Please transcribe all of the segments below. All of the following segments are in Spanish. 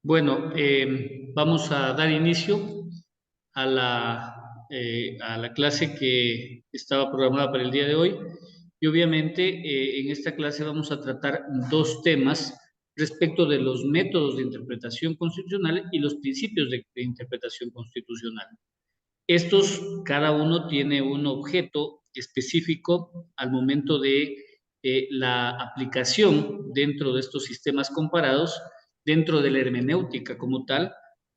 Bueno, vamos a dar inicio a la clase que estaba programada para el día de hoy. Y obviamente en esta clase vamos a tratar dos temas respecto de los métodos de interpretación constitucional y los principios de interpretación constitucional. Estos, cada uno tiene un objeto específico al momento de la aplicación dentro de estos sistemas comparados, dentro de la hermenéutica como tal,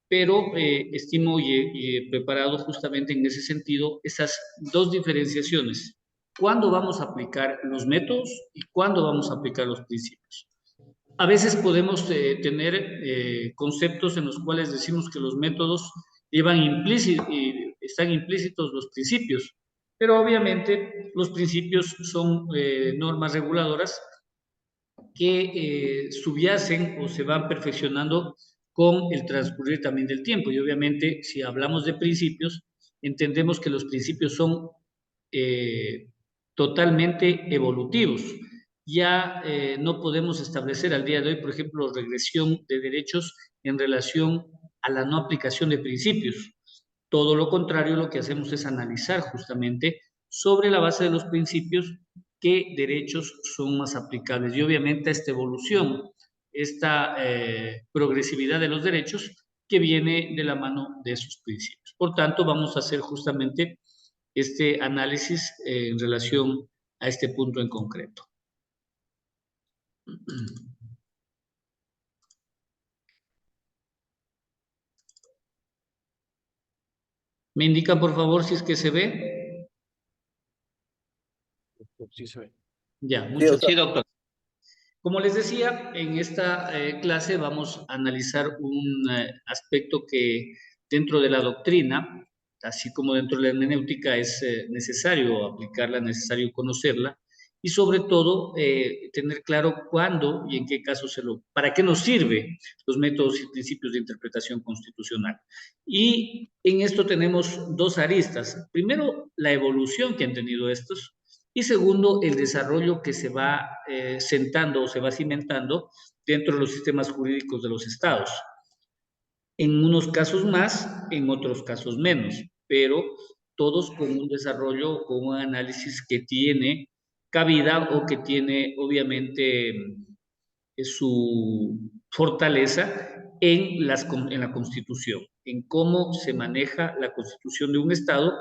pero estimo y he preparado justamente en ese sentido esas dos diferenciaciones. ¿Cuándo vamos a aplicar los métodos y cuándo vamos a aplicar los principios? A veces podemos tener conceptos en los cuales decimos que los métodos están implícitos los principios, pero obviamente los principios son normas reguladoras que subyacen o se van perfeccionando con el transcurrir también del tiempo. Y obviamente, si hablamos de principios, entendemos que los principios son eh, totalmente evolutivos. Ya no podemos establecer al día de hoy, por ejemplo, regresión de derechos en relación a la no aplicación de principios. Todo lo contrario, lo que hacemos es analizar justamente sobre la base de los principios qué derechos son más aplicables. Y obviamente esta evolución, esta progresividad de los derechos que viene de la mano de esos principios. Por tanto, vamos a hacer justamente este análisis en relación a este punto en concreto. ¿Me indican, por favor, si es que se ve? Sí se ve. Ya, Sí, muchas doctor. gracias. Doctor. Como les decía, en esta clase vamos a analizar un aspecto que dentro de la doctrina, así como dentro de la hermenéutica, es necesario aplicarla, necesario conocerla y sobre todo tener claro cuándo y en qué caso para qué nos sirven los métodos y principios de interpretación constitucional. Y en esto tenemos dos aristas. Primero, la evolución que han tenido estos y segundo, el desarrollo que se va sentando o se va cimentando dentro de los sistemas jurídicos de los estados. En unos casos más, en otros casos menos, pero todos con un desarrollo, con un análisis que tiene cabida o que tiene obviamente su fortaleza en la Constitución, en cómo se maneja la Constitución de un Estado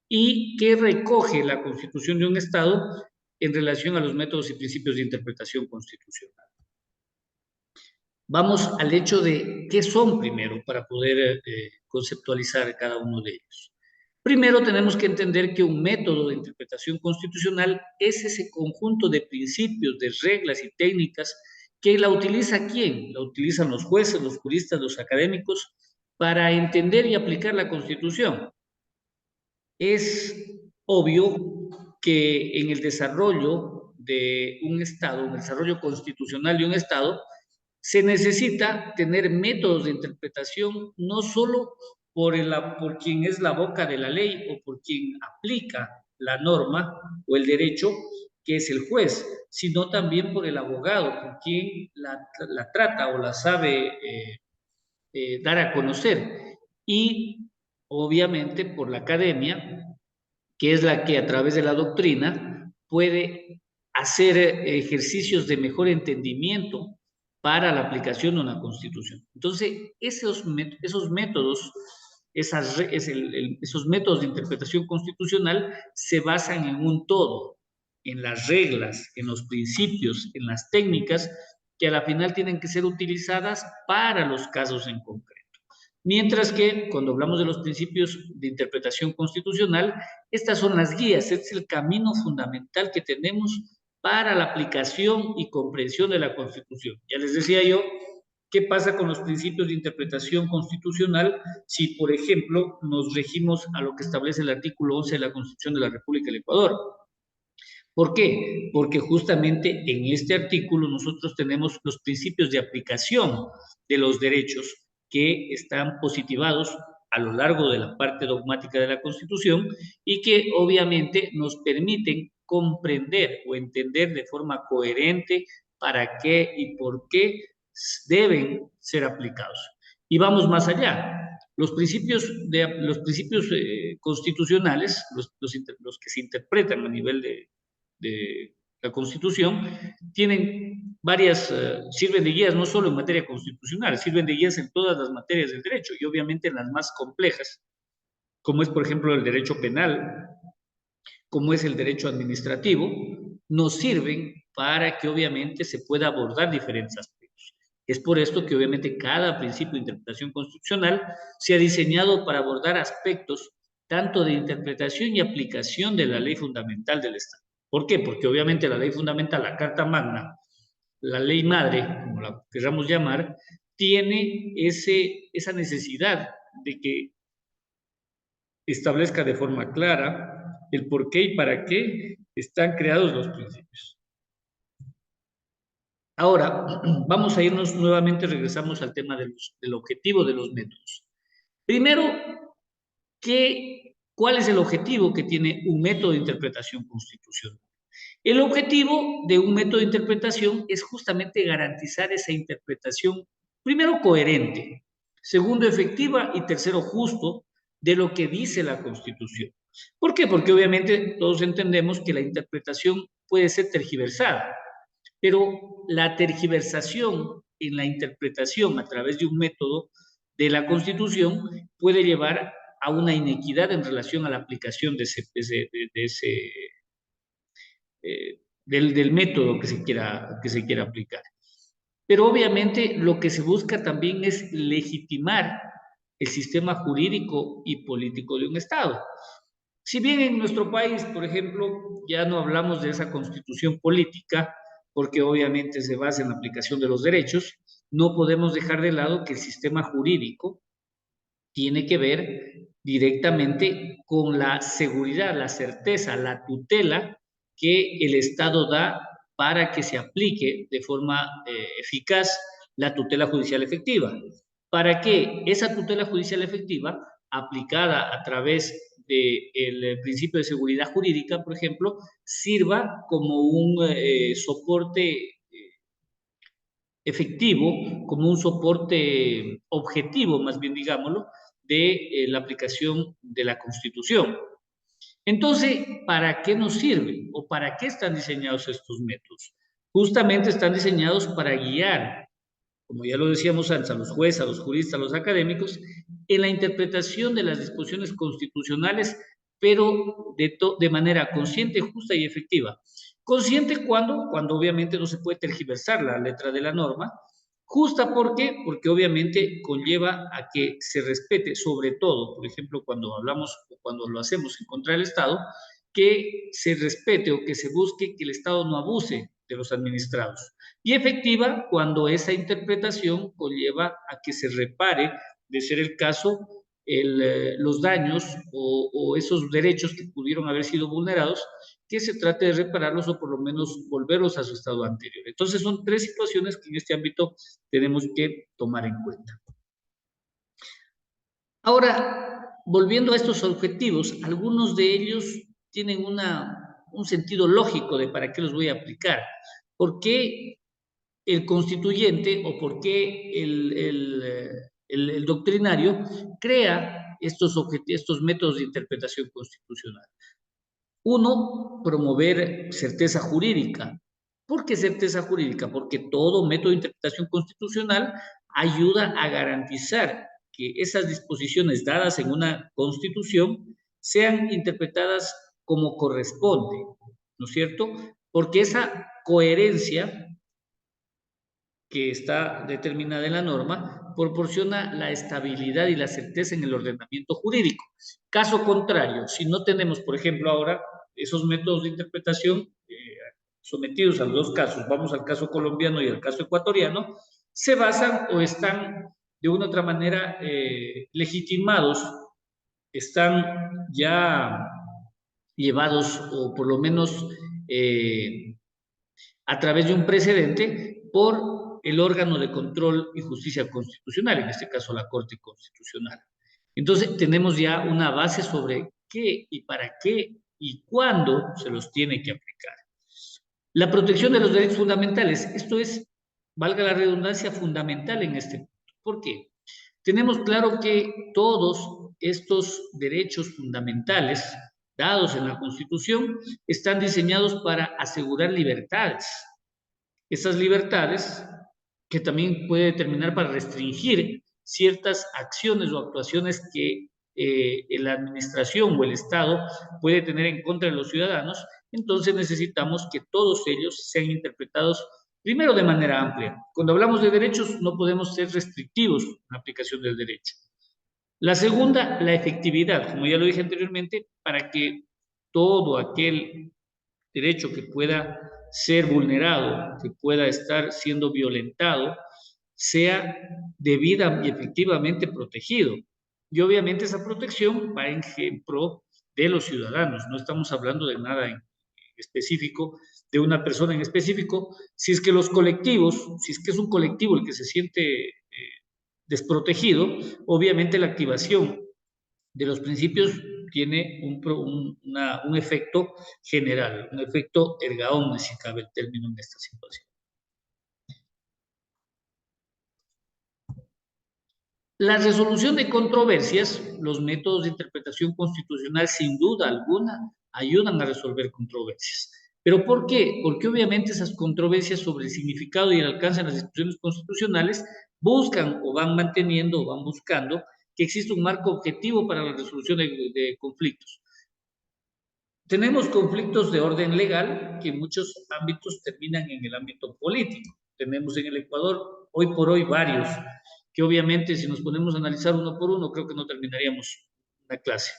y qué recoge la Constitución de un Estado en relación a los métodos y principios de interpretación constitucional. Vamos al hecho de qué son primero para poder conceptualizar cada uno de ellos. Primero tenemos que entender que un método de interpretación constitucional es ese conjunto de principios, de reglas y técnicas que la utiliza ¿quién? La utilizan los jueces, los juristas, los académicos para entender y aplicar la Constitución. Es obvio que en el desarrollo de un Estado, en el desarrollo constitucional de un Estado, se necesita tener métodos de interpretación no solo por quien es la boca de la ley o por quien aplica la norma o el derecho, que es el juez, sino también por el abogado, por quien la trata o la sabe dar a conocer. Y obviamente por la academia, que es la que a través de la doctrina puede hacer ejercicios de mejor entendimiento para la aplicación de una constitución. Entonces, esos métodos, esos métodos de interpretación constitucional se basan en un todo, en las reglas, en los principios, en las técnicas que a la final tienen que ser utilizadas para los casos en concreto. Mientras que cuando hablamos de los principios de interpretación constitucional, estas son las guías, este es el camino fundamental que tenemos para la aplicación y comprensión de la Constitución. Ya les decía yo, ¿qué pasa con los principios de interpretación constitucional si, por ejemplo, nos regimos a lo que establece el artículo 11 de la Constitución de la República del Ecuador? ¿Por qué? Porque justamente en este artículo nosotros tenemos los principios de aplicación de los derechos que están positivados a lo largo de la parte dogmática de la Constitución y que obviamente nos permiten comprender o entender de forma coherente para qué y por qué deben ser aplicados. Y vamos más allá. Los principios constitucionales, los que se interpretan a nivel de la Constitución, tienen varias, sirven de guías no solo en materia constitucional, sirven de guías en todas las materias del derecho y obviamente en las más complejas, como es, por ejemplo, el derecho penal, como es el derecho administrativo, nos sirven para que obviamente se pueda abordar diferentes aspectos. Es por esto que obviamente cada principio de interpretación constitucional se ha diseñado para abordar aspectos tanto de interpretación y aplicación de la ley fundamental del Estado. ¿Por qué? Porque obviamente la ley fundamental, la Carta Magna, la ley madre, como la queramos llamar, tiene esa necesidad de que establezca de forma clara el por qué y para qué están creados los principios. Ahora, vamos a irnos nuevamente, regresamos al tema del objetivo de los métodos. Primero, ¿cuál es el objetivo que tiene un método de interpretación constitucional? El objetivo de un método de interpretación es justamente garantizar esa interpretación, primero, coherente, segundo, efectiva y tercero, justo de lo que dice la Constitución. ¿Por qué? Porque obviamente todos entendemos que la interpretación puede ser tergiversada, pero la tergiversación en la interpretación a través de un método de la Constitución puede llevar a una inequidad en relación a la aplicación del método que se quiera aplicar. Pero obviamente lo que se busca también es legitimar el sistema jurídico y político de un Estado. Si bien en nuestro país, por ejemplo, ya no hablamos de esa constitución política, porque obviamente se basa en la aplicación de los derechos, no podemos dejar de lado que el sistema jurídico tiene que ver directamente con la seguridad, la certeza, la tutela que el Estado da para que se aplique de forma eficaz la tutela judicial efectiva. Para que esa tutela judicial efectiva, aplicada a través del principio de seguridad jurídica, por ejemplo, sirva como un soporte efectivo, como un soporte objetivo, más bien digámoslo, de la aplicación de la Constitución. Entonces, ¿para qué nos sirven o para qué están diseñados estos métodos? Justamente están diseñados para guiar, como ya lo decíamos antes, a los jueces, a los juristas, a los académicos, en la interpretación de las disposiciones constitucionales, pero de manera consciente, justa y efectiva. Consciente cuando obviamente no se puede tergiversar la letra de la norma. Justa, ¿por qué? Porque obviamente conlleva a que se respete, sobre todo, por ejemplo, cuando hablamos o cuando lo hacemos en contra del Estado, que se respete o que se busque que el Estado no abuse de los administrados. Y efectiva cuando esa interpretación conlleva a que se repare, de ser el caso, los daños o esos derechos que pudieron haber sido vulnerados, que se trate de repararlos o por lo menos volverlos a su estado anterior. Entonces son tres situaciones que en este ámbito tenemos que tomar en cuenta. Ahora, volviendo a estos objetivos, algunos de ellos tienen un sentido lógico de para qué los voy a aplicar. ¿Por qué el constituyente o por qué el doctrinario crea estos métodos de interpretación constitucional? Uno, promover certeza jurídica. ¿Por qué certeza jurídica? Porque todo método de interpretación constitucional ayuda a garantizar que esas disposiciones dadas en una constitución sean interpretadas como corresponde, ¿no es cierto? Porque esa coherencia que está determinada en la norma proporciona la estabilidad y la certeza en el ordenamiento jurídico. Caso contrario, si no tenemos, por ejemplo, ahora esos métodos de interpretación sometidos a los dos casos, vamos al caso colombiano y al caso ecuatoriano, se basan o están de una u otra manera legitimados, están ya llevados o por lo menos a través de un precedente por el órgano de control y justicia constitucional, en este caso la Corte Constitucional. Entonces tenemos ya una base sobre qué y para qué y cuándo se los tiene que aplicar. La protección de los derechos fundamentales, esto es, valga la redundancia, fundamental en este punto. ¿Por qué? tenemos claro que todos estos derechos fundamentales dados en la Constitución están diseñados para asegurar libertades. Esas libertades que también puede determinar para restringir ciertas acciones o actuaciones que la administración o el Estado puede tener en contra de los ciudadanos. Entonces necesitamos que todos ellos sean interpretados primero de manera amplia. Cuando hablamos de derechos no podemos ser restrictivos en la aplicación del derecho. La segunda, la efectividad, como ya lo dije anteriormente, para que todo aquel derecho que pueda ser vulnerado, que pueda estar siendo violentado, sea debida y efectivamente protegido. Y obviamente esa protección va en pro de los ciudadanos. No estamos hablando de nada en específico, de una persona en específico. Si es que los colectivos, si es que es un colectivo el que se siente desprotegido, obviamente la activación de los principios tiene un efecto general, un efecto erga omnes, si cabe el término en esta situación. La resolución de controversias, los métodos de interpretación constitucional, sin duda alguna, ayudan a resolver controversias. ¿Pero por qué? Porque obviamente esas controversias sobre el significado y el alcance de las disposiciones constitucionales buscan o van manteniendo o van buscando que exista un marco objetivo para la resolución de conflictos. Tenemos conflictos de orden legal que en muchos ámbitos terminan en el ámbito político. Tenemos en el Ecuador hoy por hoy varios, que obviamente si nos ponemos a analizar uno por uno, creo que no terminaríamos la clase.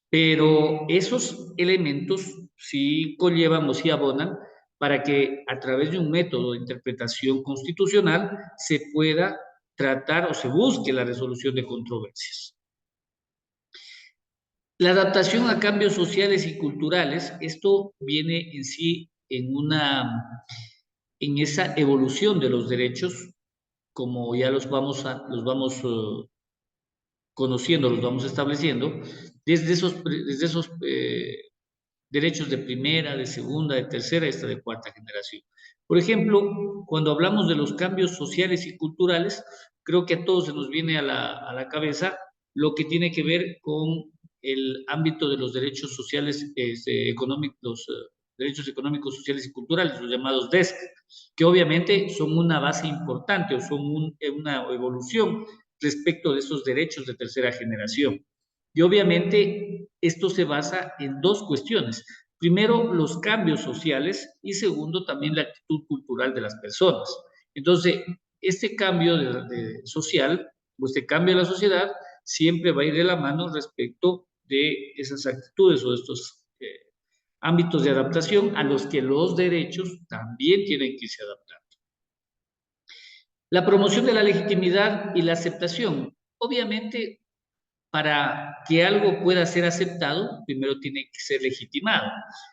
Pero esos elementos sí conllevan o sí abonan para que a través de un método de interpretación constitucional se pueda tratar o se busque la resolución de controversias. La adaptación a cambios sociales y culturales, esto viene en sí en esa evolución de los derechos, como ya los vamos conociendo, los vamos estableciendo, desde esos derechos de primera, de segunda, de tercera, hasta de cuarta generación. Por ejemplo, cuando hablamos de los cambios sociales y culturales, creo que a todos se nos viene a la cabeza lo que tiene que ver con el ámbito de los derechos sociales, económicos, los derechos económicos, sociales y culturales, los llamados DESC, que obviamente son una base importante o son una evolución respecto de esos derechos de tercera generación. Y obviamente esto se basa en dos cuestiones. Primero, los cambios sociales y segundo, también la actitud cultural de las personas. Entonces, este cambio social o este cambio de la sociedad siempre va a ir de la mano respecto de esas actitudes o de estos ámbitos de adaptación a los que los derechos también tienen que irse adaptando. La promoción de la legitimidad y la aceptación. Obviamente, para que algo pueda ser aceptado, primero tiene que ser legitimado.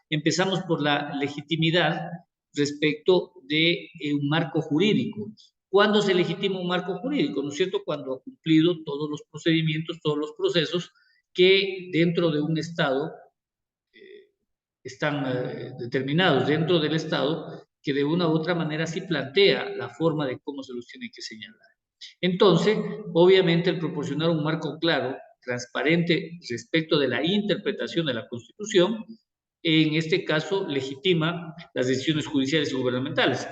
Empezamos por la legitimidad respecto de un marco jurídico. ¿Cuándo se legitima un marco jurídico? ¿No es cierto? Cuando ha cumplido todos los procedimientos, todos los procesos que dentro de un Estado están determinados dentro del Estado, que de una u otra manera sí plantea la forma de cómo se los tiene que señalar. Entonces, obviamente, el proporcionar un marco claro, transparente respecto de la interpretación de la Constitución, en este caso legitima las decisiones judiciales y gubernamentales.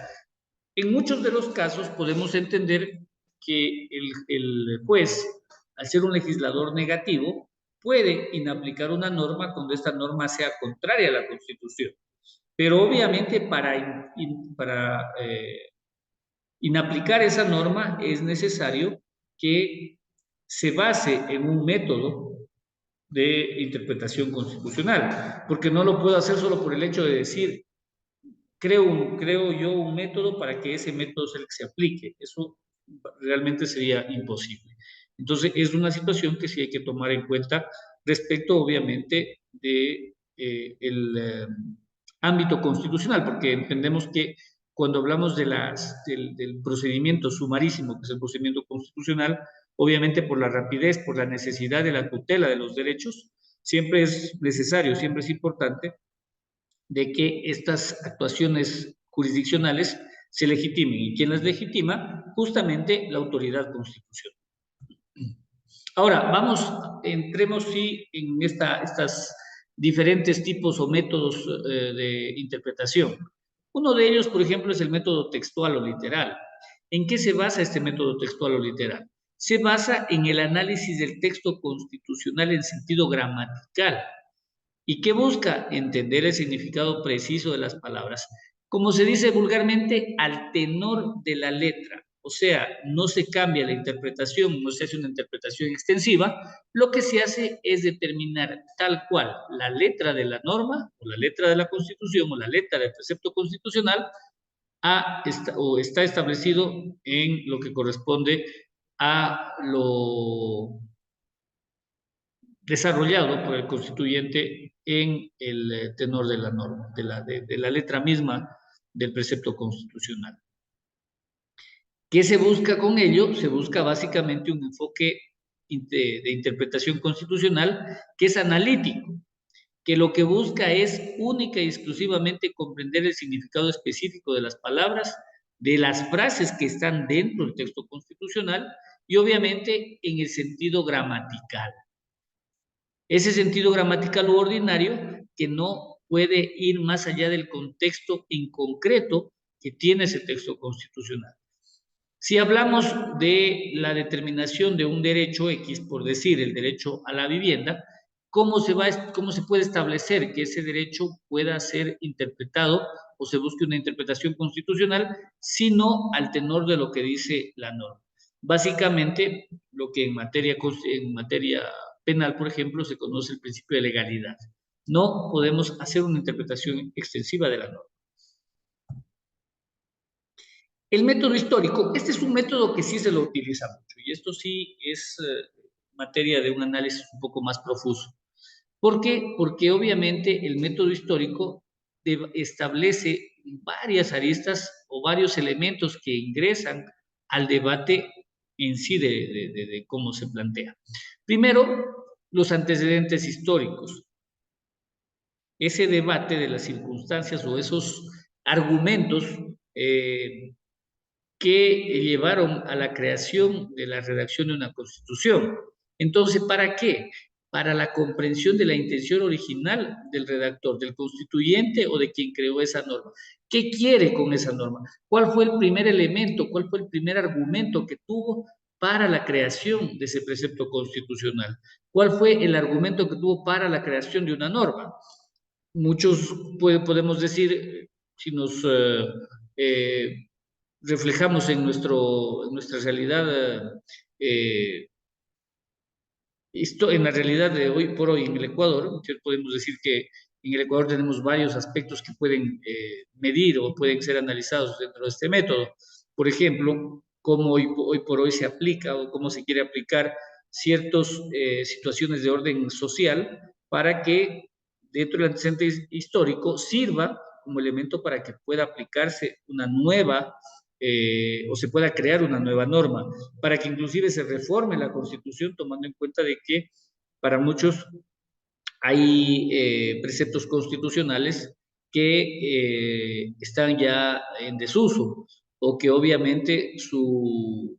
En muchos de los casos podemos entender que el juez, al ser un legislador negativo, puede inaplicar una norma cuando esta norma sea contraria a la Constitución. Pero obviamente para inaplicar esa norma es necesario que se base en un método de interpretación constitucional, porque no lo puedo hacer solo por el hecho de decir, creo yo un método para que ese método sea el que se aplique. Eso realmente sería imposible. Entonces, es una situación que sí hay que tomar en cuenta respecto, obviamente, de ámbito constitucional, porque entendemos que cuando hablamos del procedimiento sumarísimo, que es el procedimiento constitucional, obviamente por la rapidez, por la necesidad de la tutela de los derechos, siempre es necesario, siempre es importante de que estas actuaciones jurisdiccionales se legitimen. ¿Y quién las legitima? Justamente la autoridad constitucional. Ahora, entremos sí en estas diferentes tipos o métodos de interpretación. Uno de ellos, por ejemplo, es el método textual o literal. ¿En qué se basa este método textual o literal? Se basa en el análisis del texto constitucional en sentido gramatical. ¿Y qué busca? Entender el significado preciso de las palabras. Como se dice vulgarmente, al tenor de la letra. O sea, no se cambia la interpretación, no se hace una interpretación extensiva, lo que se hace es determinar tal cual la letra de la norma, o la letra de la Constitución, o la letra del precepto constitucional, o está establecido en lo que corresponde a lo desarrollado por el constituyente en el tenor de la norma, de la letra misma del precepto constitucional. ¿Qué se busca con ello? Se busca básicamente un enfoque de interpretación constitucional que es analítico, que lo que busca es única y exclusivamente comprender el significado específico de las palabras, de las frases que están dentro del texto constitucional y obviamente en el sentido gramatical. Ese sentido gramatical u ordinario que no puede ir más allá del contexto en concreto que tiene ese texto constitucional. Si hablamos de la determinación de un derecho X, por decir el derecho a la vivienda, cómo se puede establecer que ese derecho pueda ser interpretado o se busque una interpretación constitucional, sino al tenor de lo que dice la norma? Básicamente, lo que en materia penal, por ejemplo, se conoce el principio de legalidad. No podemos hacer una interpretación extensiva de la norma. El método histórico, este es un método que sí se lo utiliza mucho y esto sí es materia de un análisis un poco más profuso. ¿Por qué? Porque obviamente el método histórico establece varias aristas o varios elementos que ingresan al debate en sí de cómo se plantea. Primero, los antecedentes históricos. Ese debate de las circunstancias o esos argumentos que llevaron a la creación de la redacción de una constitución. Entonces, ¿para qué? Para la comprensión de la intención original del redactor, del constituyente o de quien creó esa norma. ¿Qué quiere con esa norma? ¿Cuál fue el primer elemento? ¿Cuál fue el primer argumento que tuvo para la creación de ese precepto constitucional? ¿Cuál fue el argumento que tuvo para la creación de una norma? Muchos podemos decir, si nos reflejamos en nuestra realidad, en la realidad de hoy por hoy en el Ecuador, podemos decir que en el Ecuador tenemos varios aspectos que pueden medir o pueden ser analizados dentro de este método. Por ejemplo, cómo hoy por hoy se aplica o cómo se quiere aplicar ciertas situaciones de orden social para que dentro del antecedente histórico sirva como elemento para que pueda aplicarse una nueva o se pueda crear una nueva norma, para que inclusive se reforme la Constitución tomando en cuenta de que para muchos hay preceptos constitucionales que están ya en desuso o que obviamente su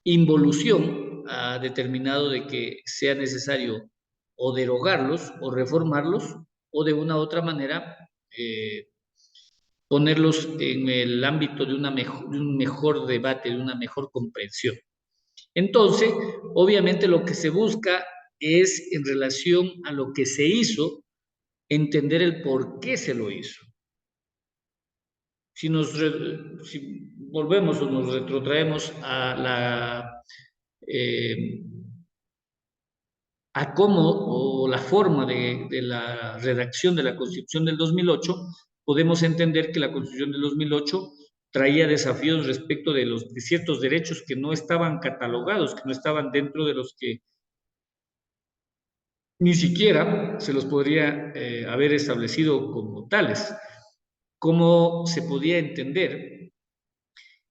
involución ha determinado de que sea necesario o derogarlos o reformarlos o de una u otra manera ponerlos en el ámbito de un mejor debate, de una mejor comprensión. Entonces, obviamente lo que se busca es en relación a lo que se hizo, entender el por qué se lo hizo. Si volvemos o nos retrotraemos eh, a cómo o la forma de la redacción de la Constitución del 2008, podemos entender que la Constitución del 2008 traía desafíos respecto de ciertos derechos que no estaban catalogados, que no estaban dentro de los que ni siquiera se los podría haber establecido como tales. ¿Cómo se podía entender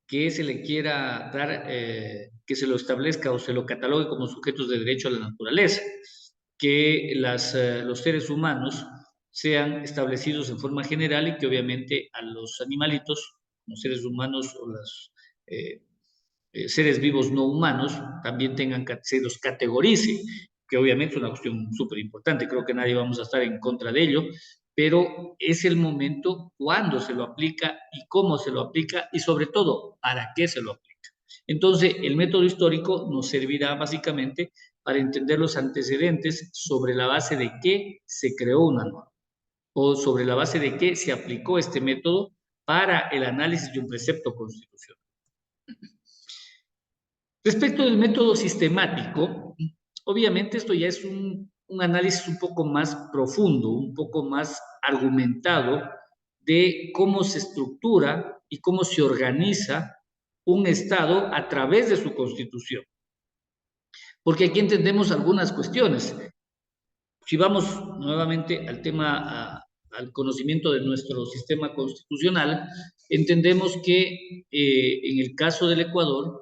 que se le quiera dar, que se lo establezca o se lo catalogue como sujetos de derecho a la naturaleza? Que los seres humanos sean establecidos en forma general y que obviamente a los animalitos, los seres humanos o las seres vivos no humanos también se los categorice, que obviamente es una cuestión súper importante, creo que nadie vamos a estar en contra de ello, pero es el momento cuando se lo aplica y cómo se lo aplica y sobre todo para qué se lo aplica. Entonces, el método histórico nos servirá básicamente para entender los antecedentes sobre la base de qué se creó una norma o sobre la base de qué se aplicó este método para el análisis de un precepto constitucional. Respecto del método sistemático, obviamente esto ya es un análisis un poco más profundo, un poco más argumentado de cómo se estructura y cómo se organiza un Estado a través de su constitución. Porque aquí entendemos algunas cuestiones. Si vamos nuevamente al tema, al conocimiento de nuestro sistema constitucional, entendemos que en el caso del Ecuador,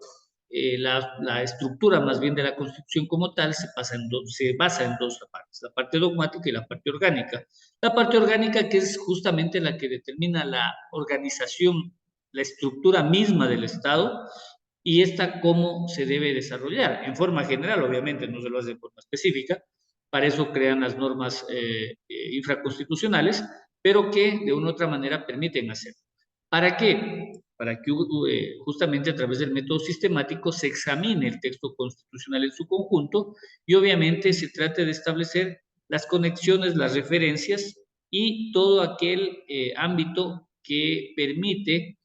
la estructura más bien de la Constitución como tal se basa en dos partes, la parte dogmática y la parte orgánica. La parte orgánica que es justamente la que determina la organización, la estructura misma del Estado y esta cómo se debe desarrollar. En forma general, obviamente, no se lo hace de forma específica, para eso crean las normas infraconstitucionales, pero que de una u otra manera permiten hacerlo. ¿Para qué? Para que justamente a través del método sistemático se examine el texto constitucional en su conjunto y obviamente se trate de establecer las conexiones, las referencias y todo aquel ámbito que permite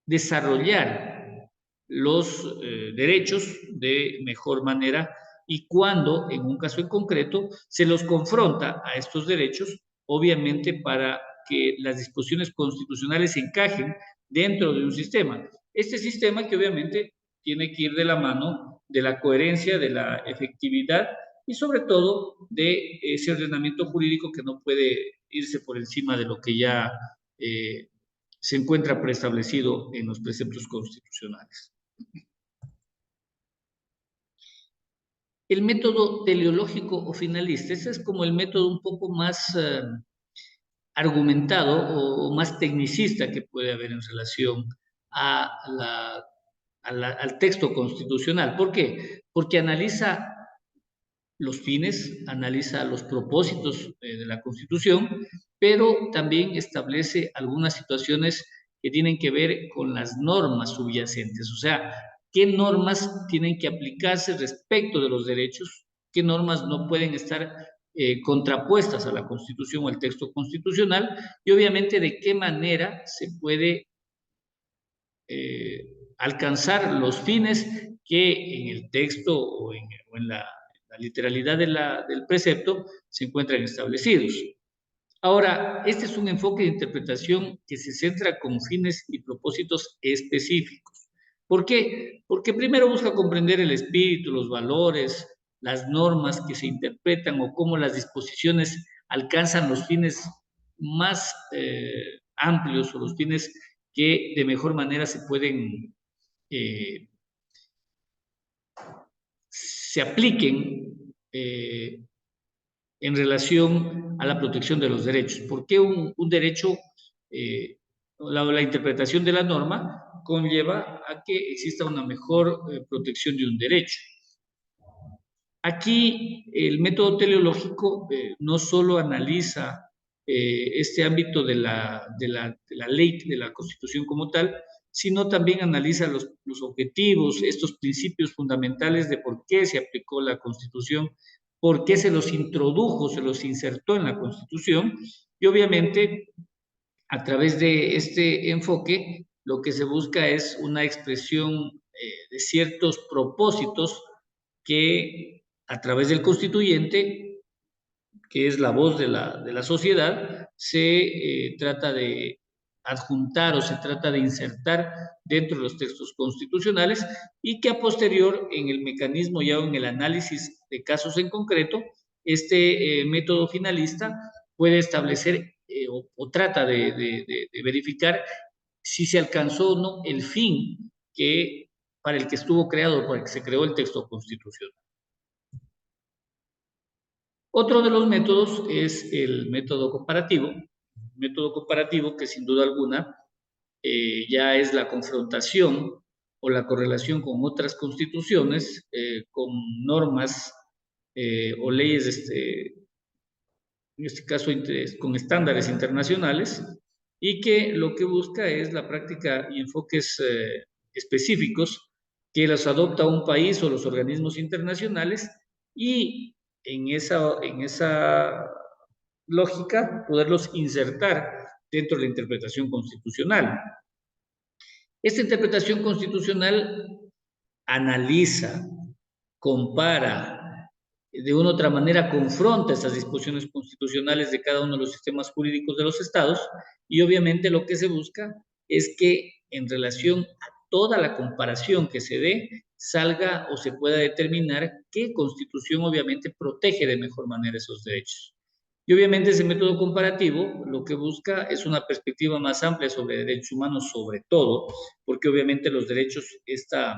desarrollar los derechos de mejor manera y cuando, en un caso en concreto, se los confronta a estos derechos, obviamente para que las disposiciones constitucionales encajen dentro de un sistema. Este sistema que obviamente tiene que ir de la mano de la coherencia, de la efectividad y sobre todo de ese ordenamiento jurídico que no puede irse por encima de lo que ya se encuentra preestablecido en los preceptos constitucionales. El método teleológico o finalista, ese es como el método un poco más argumentado o más tecnicista que puede haber en relación a al texto constitucional. ¿Por qué? Porque analiza los fines, analiza los propósitos de la Constitución, pero también establece algunas situaciones que tienen que ver con las normas subyacentes, o sea, qué normas tienen que aplicarse respecto de los derechos, qué normas no pueden estar contrapuestas a la Constitución o al texto constitucional, y obviamente de qué manera se puede alcanzar los fines que en el texto o en la literalidad del precepto se encuentran establecidos. Ahora, este es un enfoque de interpretación que se centra con fines y propósitos específicos. ¿Por qué? Porque primero busca comprender el espíritu, los valores, las normas que se interpretan o cómo las disposiciones alcanzan los fines más amplios o los fines que de mejor manera se apliquen en relación a la protección de los derechos. ¿Por qué un derecho, la interpretación de la norma conlleva a que exista una mejor protección de un derecho? Aquí el método teleológico no solo analiza este ámbito de la ley, de la Constitución como tal, sino también analiza los objetivos, estos principios fundamentales de por qué se aplicó la Constitución, por qué se los introdujo, se los insertó en la Constitución, y obviamente a través de este enfoque lo que se busca es una expresión de ciertos propósitos que a través del constituyente, que es la voz de la sociedad, se trata de adjuntar o se trata de insertar dentro de los textos constitucionales y que a posterior en el mecanismo ya en el análisis de casos en concreto, este método finalista puede establecer o trata de verificar si se alcanzó o no el fin que para el que estuvo creado, para el que se creó el texto constitucional. Otro de los métodos es el método comparativo que sin duda alguna ya es la confrontación o la correlación con otras constituciones, con normas o leyes, en este caso con estándares internacionales, y que lo que busca es la práctica y enfoques específicos que los adopta un país o los organismos internacionales, y en esa lógica poderlos insertar dentro de la interpretación constitucional. Esta interpretación constitucional analiza, compara, de una u otra manera confronta estas disposiciones constitucionales de cada uno de los sistemas jurídicos de los estados, y obviamente lo que se busca es que en relación a toda la comparación que se dé, salga o se pueda determinar qué constitución obviamente protege de mejor manera esos derechos. Y obviamente ese método comparativo lo que busca es una perspectiva más amplia sobre derechos humanos sobre todo, porque obviamente los derechos, esta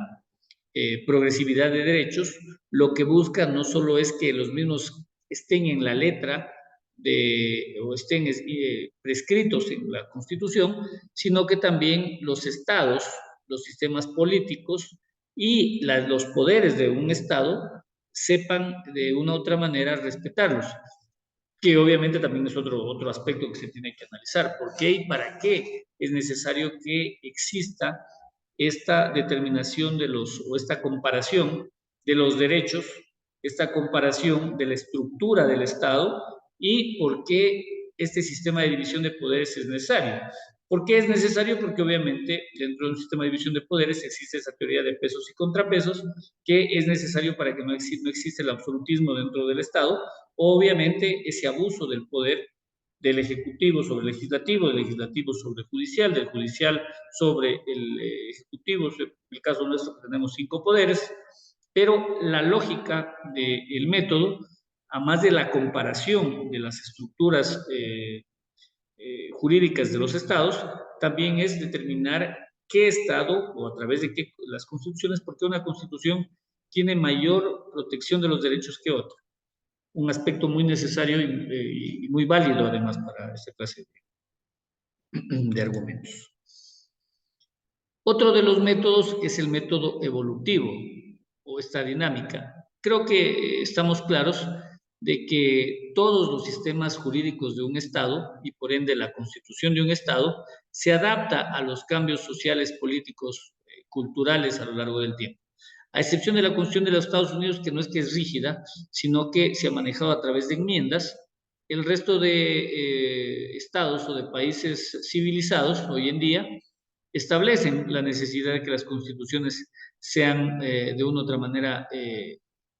progresividad de derechos, lo que busca no solo es que los mismos estén en la letra o estén prescritos en la Constitución, sino que también los estados, los sistemas políticos y los poderes de un estado sepan de una u otra manera respetarlos, que obviamente también es otro aspecto que se tiene que analizar. ¿Por qué y para qué es necesario que exista esta determinación o esta comparación de los derechos, esta comparación de la estructura del Estado, y por qué este sistema de división de poderes es necesario? ¿Por qué es necesario? Porque obviamente dentro de un sistema de división de poderes existe esa teoría de pesos y contrapesos, que es necesario para que no exista el absolutismo dentro del Estado. Obviamente ese abuso del poder del Ejecutivo sobre el Legislativo, del Legislativo sobre el Judicial, del Judicial sobre el Ejecutivo. En el caso nuestro tenemos 5 poderes, pero la lógica del método, a más de la comparación de las estructuras jurídicas de los estados, también es determinar qué estado o a través de qué las constituciones, porque una constitución tiene mayor protección de los derechos que otra. Un aspecto muy necesario y muy válido además para esta clase de argumentos. Otro de los métodos es el método evolutivo o esta dinámica. Creo que estamos claros de que todos los sistemas jurídicos de un Estado, y por ende la constitución de un Estado, se adapta a los cambios sociales, políticos, culturales a lo largo del tiempo. A excepción de la Constitución de los Estados Unidos, que no es que es rígida, sino que se ha manejado a través de enmiendas, el resto de estados o de países civilizados hoy en día establecen la necesidad de que las constituciones sean de una u otra manera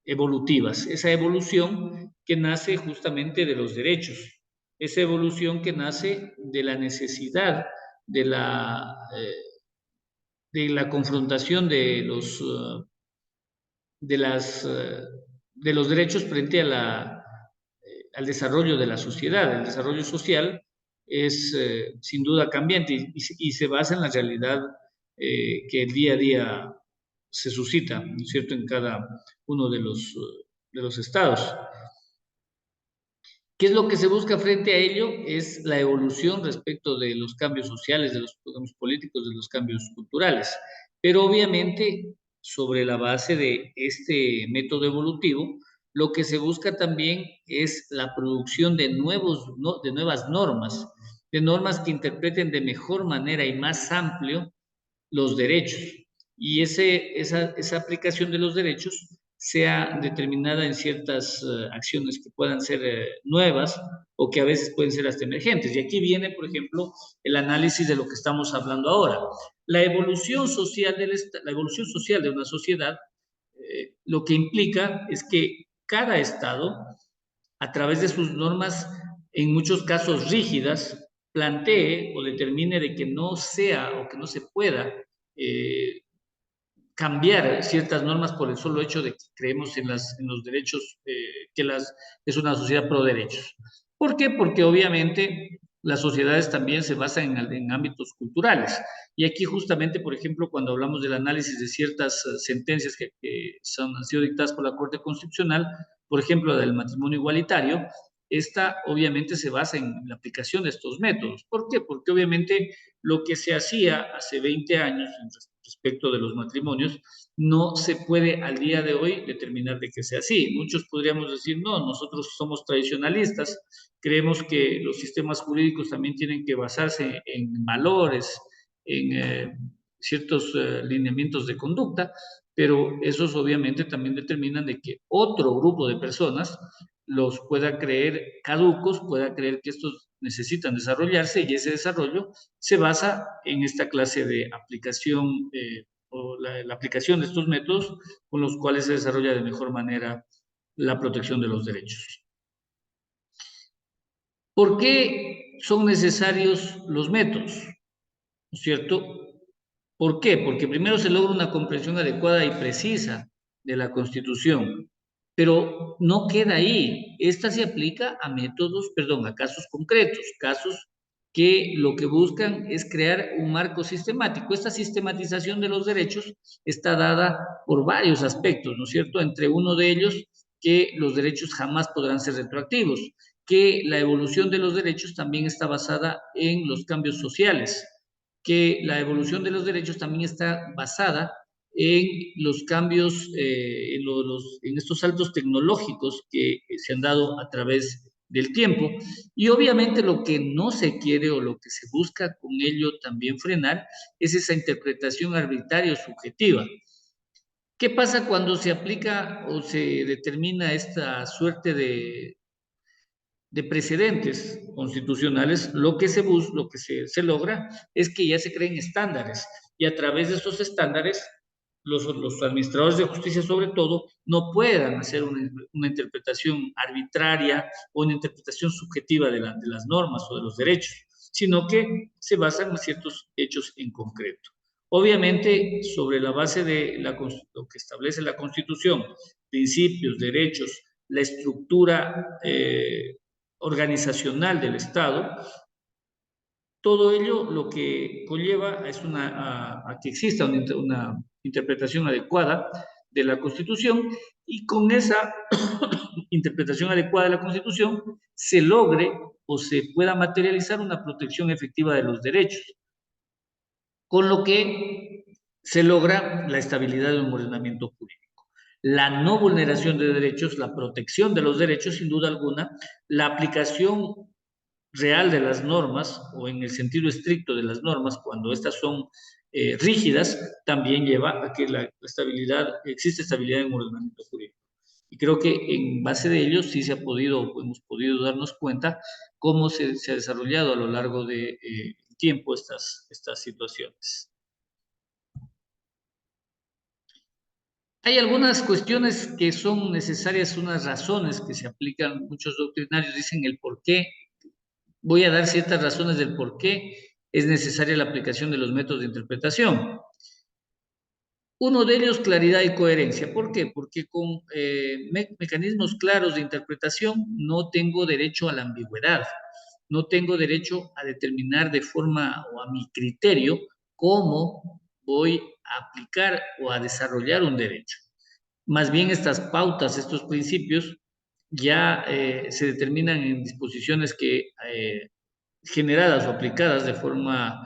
evolutivas. Esa evolución que nace justamente de los derechos, esa evolución que nace de la necesidad de la confrontación de, de los derechos frente al desarrollo de la sociedad. El desarrollo social es sin duda cambiante y se basa en la realidad que el día a día se suscita, ¿no es cierto?, en cada uno de los estados. ¿Qué es lo que se busca frente a ello? Es la evolución respecto de los cambios sociales, de los cambios políticos, de los cambios culturales. Pero obviamente, sobre la base de este método evolutivo, lo que se busca también es la producción de nuevas normas, de normas que interpreten de mejor manera y más amplio los derechos. Y esa aplicación de los derechos sea determinada en ciertas acciones que puedan ser nuevas o que a veces pueden ser hasta emergentes. Y aquí viene, por ejemplo, el análisis de lo que estamos hablando ahora. La evolución social, la evolución social de una sociedad lo que implica es que cada Estado, a través de sus normas, en muchos casos rígidas, plantee o determine de que no sea o que no se pueda eh, cambiar ciertas normas por el solo hecho de que creemos en los derechos, es una sociedad pro derechos. ¿Por qué? Porque obviamente las sociedades también se basan en ámbitos culturales. Y aquí justamente, por ejemplo, cuando hablamos del análisis de ciertas sentencias que han sido dictadas por la Corte Constitucional, por ejemplo, la del matrimonio igualitario, esta obviamente se basa en la aplicación de estos métodos. ¿Por qué? Porque obviamente lo que se hacía hace 20 años respecto de los matrimonios, no se puede al día de hoy determinar de que sea así. Muchos podríamos decir, no, nosotros somos tradicionalistas, creemos que los sistemas jurídicos también tienen que basarse en valores, en ciertos lineamientos de conducta, pero esos obviamente también determinan de que otro grupo de personas los pueda creer caducos, pueda creer que estos necesitan desarrollarse y ese desarrollo se basa en esta clase de aplicación o la aplicación de estos métodos con los cuales se desarrolla de mejor manera la protección de los derechos. ¿Por qué son necesarios los métodos? ¿No es cierto? ¿Por qué? Porque primero se logra una comprensión adecuada y precisa de la Constitución, pero no queda ahí. Esta se aplica a métodos, perdón, a casos concretos, casos que lo que buscan es crear un marco sistemático. Esta sistematización de los derechos está dada por varios aspectos, ¿no es cierto? Entre uno de ellos, que los derechos jamás podrán ser retroactivos, que la evolución de los derechos también está basada en los cambios sociales, que la evolución de los derechos también está basada en los cambios, en estos saltos tecnológicos que se han dado a través del tiempo. Y obviamente lo que no se quiere o lo que se busca con ello también frenar es esa interpretación arbitraria o subjetiva. ¿Qué pasa cuando se aplica o se determina esta suerte de precedentes constitucionales? Lo que se logra es que ya se creen estándares y a través de esos estándares los administradores de justicia sobre todo no puedan hacer una interpretación arbitraria o una interpretación subjetiva de las normas o de los derechos, sino que se basan en ciertos hechos en concreto. Obviamente, sobre la base de lo que establece la Constitución, principios, derechos, la estructura organizacional del Estado, todo ello lo que conlleva es a que exista una interpretación adecuada de la Constitución y con esa interpretación adecuada de la Constitución se logre o se pueda materializar una protección efectiva de los derechos, con lo que se logra la estabilidad de un ordenamiento jurídico. La no vulneración de derechos, la protección de los derechos, sin duda alguna, la aplicación real de las normas o en el sentido estricto de las normas, cuando estas son rígidas, también lleva a que existe estabilidad en el ordenamiento jurídico. Y creo que en base de ello sí hemos podido darnos cuenta cómo se ha desarrollado a lo largo del tiempo estas situaciones. Hay algunas cuestiones que son necesarias, unas razones que se aplican, muchos doctrinarios dicen el por qué. Voy a dar ciertas razones del por qué es necesaria la aplicación de los métodos de interpretación. Uno de ellos, claridad y coherencia. ¿Por qué? Porque con mecanismos claros de interpretación no tengo derecho a la ambigüedad, no tengo derecho a determinar de forma o a mi criterio cómo voy a aplicar o a desarrollar un derecho. Más bien estas pautas, estos principios, ya se determinan en disposiciones que generadas o aplicadas de forma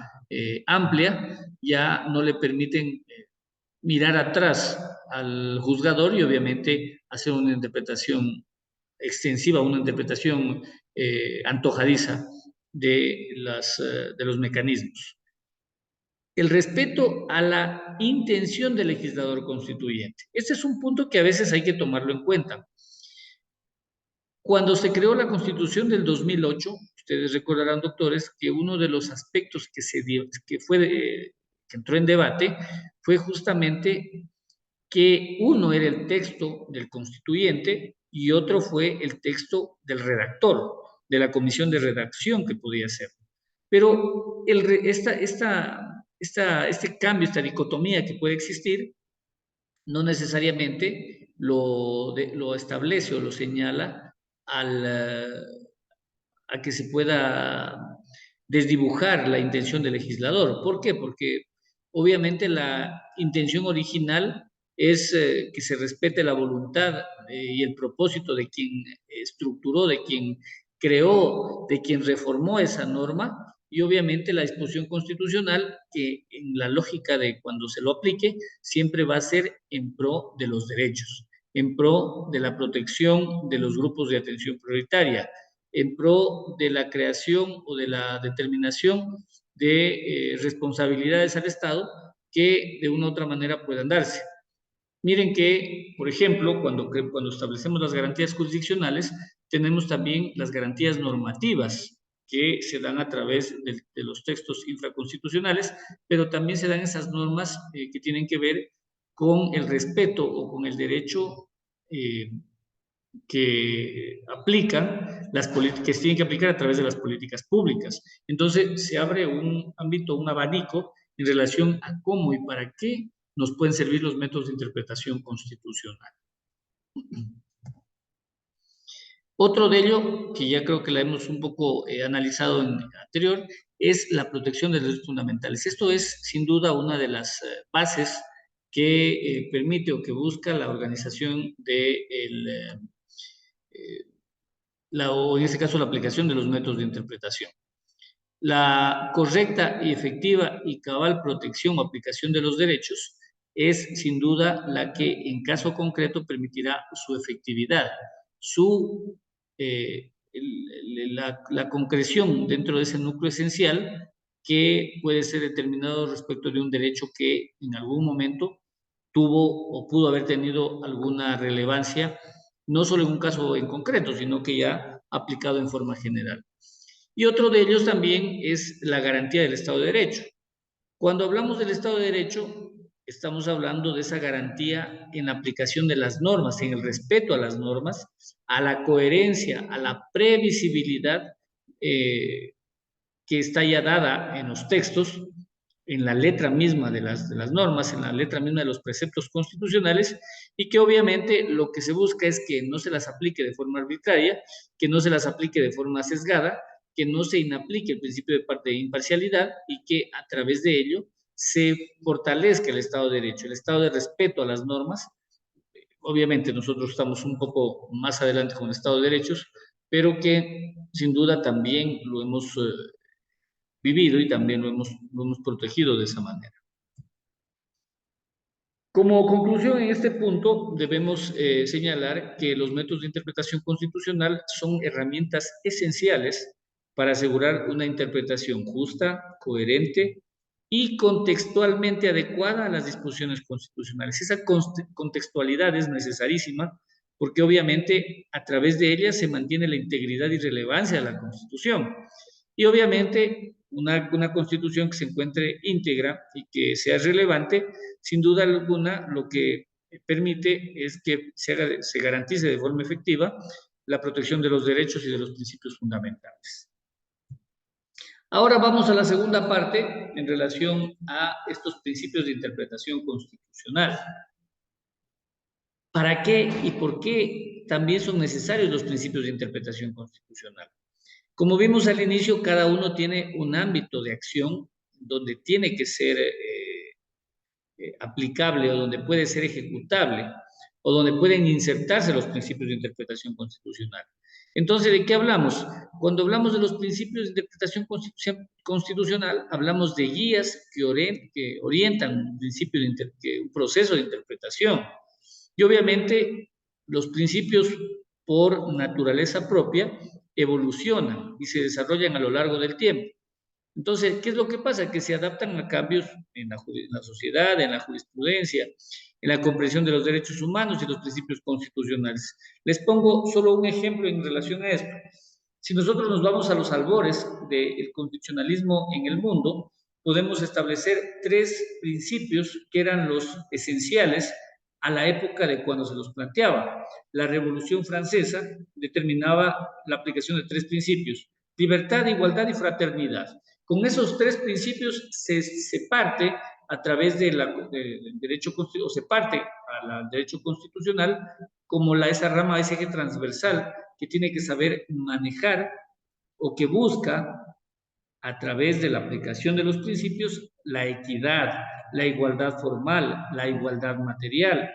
amplia, ya no le permiten mirar atrás al juzgador y obviamente hacer una interpretación extensiva, una interpretación antojadiza de los mecanismos. El respeto a la intención del legislador constituyente. Este es un punto que a veces hay que tomarlo en cuenta. Cuando se creó la Constitución del 2008, ustedes recordarán, doctores, que uno de los aspectos que entró en debate fue justamente que uno era el texto del constituyente y otro fue el texto del redactor, de la comisión de redacción que podía ser. Pero este cambio, esta dicotomía que puede existir, no necesariamente lo establece o lo señala a que se pueda desdibujar la intención del legislador. ¿Por qué? Porque obviamente la intención original es que se respete la voluntad y el propósito de quien estructuró, de quien creó, de quien reformó esa norma, y obviamente la disposición constitucional, que en la lógica de cuando se lo aplique, siempre va a ser en pro de los derechos, en pro de la protección de los grupos de atención prioritaria, en pro de la creación o de la determinación de responsabilidades al Estado que de una u otra manera puedan darse. Miren que, por ejemplo, cuando establecemos las garantías jurisdiccionales, tenemos también las garantías normativas que se dan a través de los textos infraconstitucionales, pero también se dan esas normas que tienen que ver con el respeto o con el derecho que aplican las políticas, que se tienen que aplicar a través de las políticas públicas. Entonces, se abre un ámbito, un abanico en relación a cómo y para qué nos pueden servir los métodos de interpretación constitucional. Otro de ello, que ya creo que la hemos un poco analizado en anterior, es la protección de los derechos fundamentales. Esto es, sin duda, una de las bases que permite o que busca la organización de o en este caso la aplicación de los métodos de interpretación. La correcta y efectiva y cabal protección o aplicación de los derechos es sin duda la que en caso concreto permitirá su efectividad, la concreción dentro de ese núcleo esencial que puede ser determinado respecto de un derecho que en algún momento tuvo o pudo haber tenido alguna relevancia, no solo en un caso en concreto, sino que ya aplicado en forma general. Y otro de ellos también es la garantía del Estado de Derecho. Cuando hablamos del Estado de Derecho, estamos hablando de esa garantía en la aplicación de las normas, en el respeto a las normas, a la coherencia, a la previsibilidad que está ya dada en los textos, en la letra misma de las normas, en la letra misma de los preceptos constitucionales, y que obviamente lo que se busca es que no se las aplique de forma arbitraria, que no se las aplique de forma sesgada, que no se inaplique el principio de imparcialidad y que a través de ello se fortalezca el Estado de Derecho, el Estado de respeto a las normas. Obviamente nosotros estamos un poco más adelante con el Estado de Derechos, pero que sin duda también lo hemos vivido y también lo hemos protegido de esa manera. Como conclusión en este punto, debemos señalar que los métodos de interpretación constitucional son herramientas esenciales para asegurar una interpretación justa, coherente y contextualmente adecuada a las disposiciones constitucionales. Esa contextualidad es necesarísima porque obviamente a través de ella se mantiene la integridad y relevancia de la Constitución. Y obviamente una Constitución que se encuentre íntegra y que sea relevante, sin duda alguna, lo que permite es que se garantice de forma efectiva la protección de los derechos y de los principios fundamentales. Ahora vamos a la segunda parte en relación a estos principios de interpretación constitucional. ¿Para qué y por qué también son necesarios los principios de interpretación constitucional? Como vimos al inicio, cada uno tiene un ámbito de acción donde tiene que ser aplicable o donde puede ser ejecutable o donde pueden insertarse los principios de interpretación constitucional. Entonces, ¿de qué hablamos? Cuando hablamos de los principios de interpretación constitucional, hablamos de guías que orientan un proceso de interpretación. Y obviamente los principios por naturaleza propia evolucionan y se desarrollan a lo largo del tiempo. Entonces, ¿qué es lo que pasa? Que se adaptan a cambios en la sociedad, en la jurisprudencia, en la comprensión de los derechos humanos y los principios constitucionales. Les pongo solo un ejemplo en relación a esto. Si nosotros nos vamos a los albores del constitucionalismo en el mundo, podemos establecer tres principios que eran los esenciales a la época de cuando se los planteaba. La Revolución Francesa determinaba la aplicación de tres principios: libertad, igualdad y fraternidad. Con esos tres principios se parte a través del derecho constitucional, o se parte al derecho constitucional como esa rama, ese eje transversal que tiene que saber manejar o que busca a través de la aplicación de los principios la equidad, la igualdad formal, la igualdad material,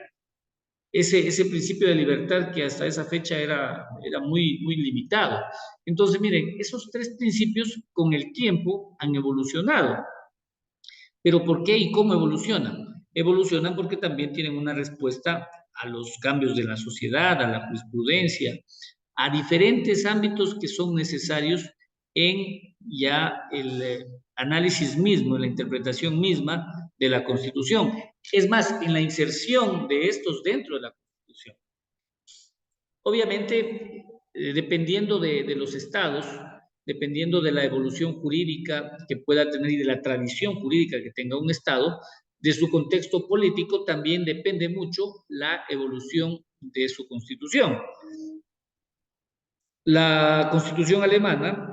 ese principio de libertad que hasta esa fecha era muy, muy limitado. Entonces, miren, esos tres principios con el tiempo han evolucionado. ¿Pero por qué y cómo evolucionan? Evolucionan porque también tienen una respuesta a los cambios de la sociedad, a la jurisprudencia, a diferentes ámbitos que son necesarios en ya el análisis mismo, en la interpretación misma de la Constitución. Es más, en la inserción de estos dentro de la Constitución. Obviamente, dependiendo de los estados, dependiendo de la evolución jurídica que pueda tener y de la tradición jurídica que tenga un estado, de su contexto político también depende mucho la evolución de su constitución. La constitución alemana,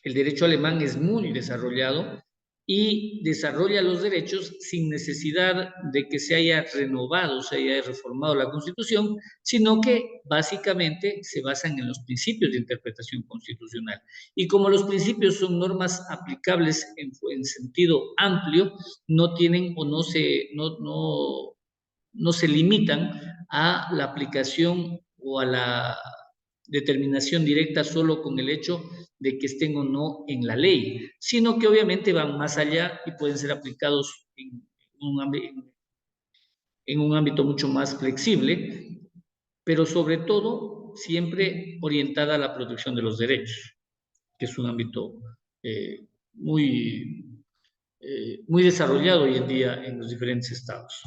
el derecho alemán es muy desarrollado y desarrolla los derechos sin necesidad de que se haya renovado, se haya reformado la Constitución, sino que básicamente se basan en los principios de interpretación constitucional. Y como los principios son normas aplicables en sentido amplio, no tienen o no se limitan a la aplicación o a la determinación directa solo con el hecho de que estén o no en la ley, sino que obviamente van más allá y pueden ser aplicados en un ámbito mucho más flexible, pero sobre todo siempre orientada a la protección de los derechos, que es un ámbito eh, muy, muy desarrollado hoy en día en los diferentes estados.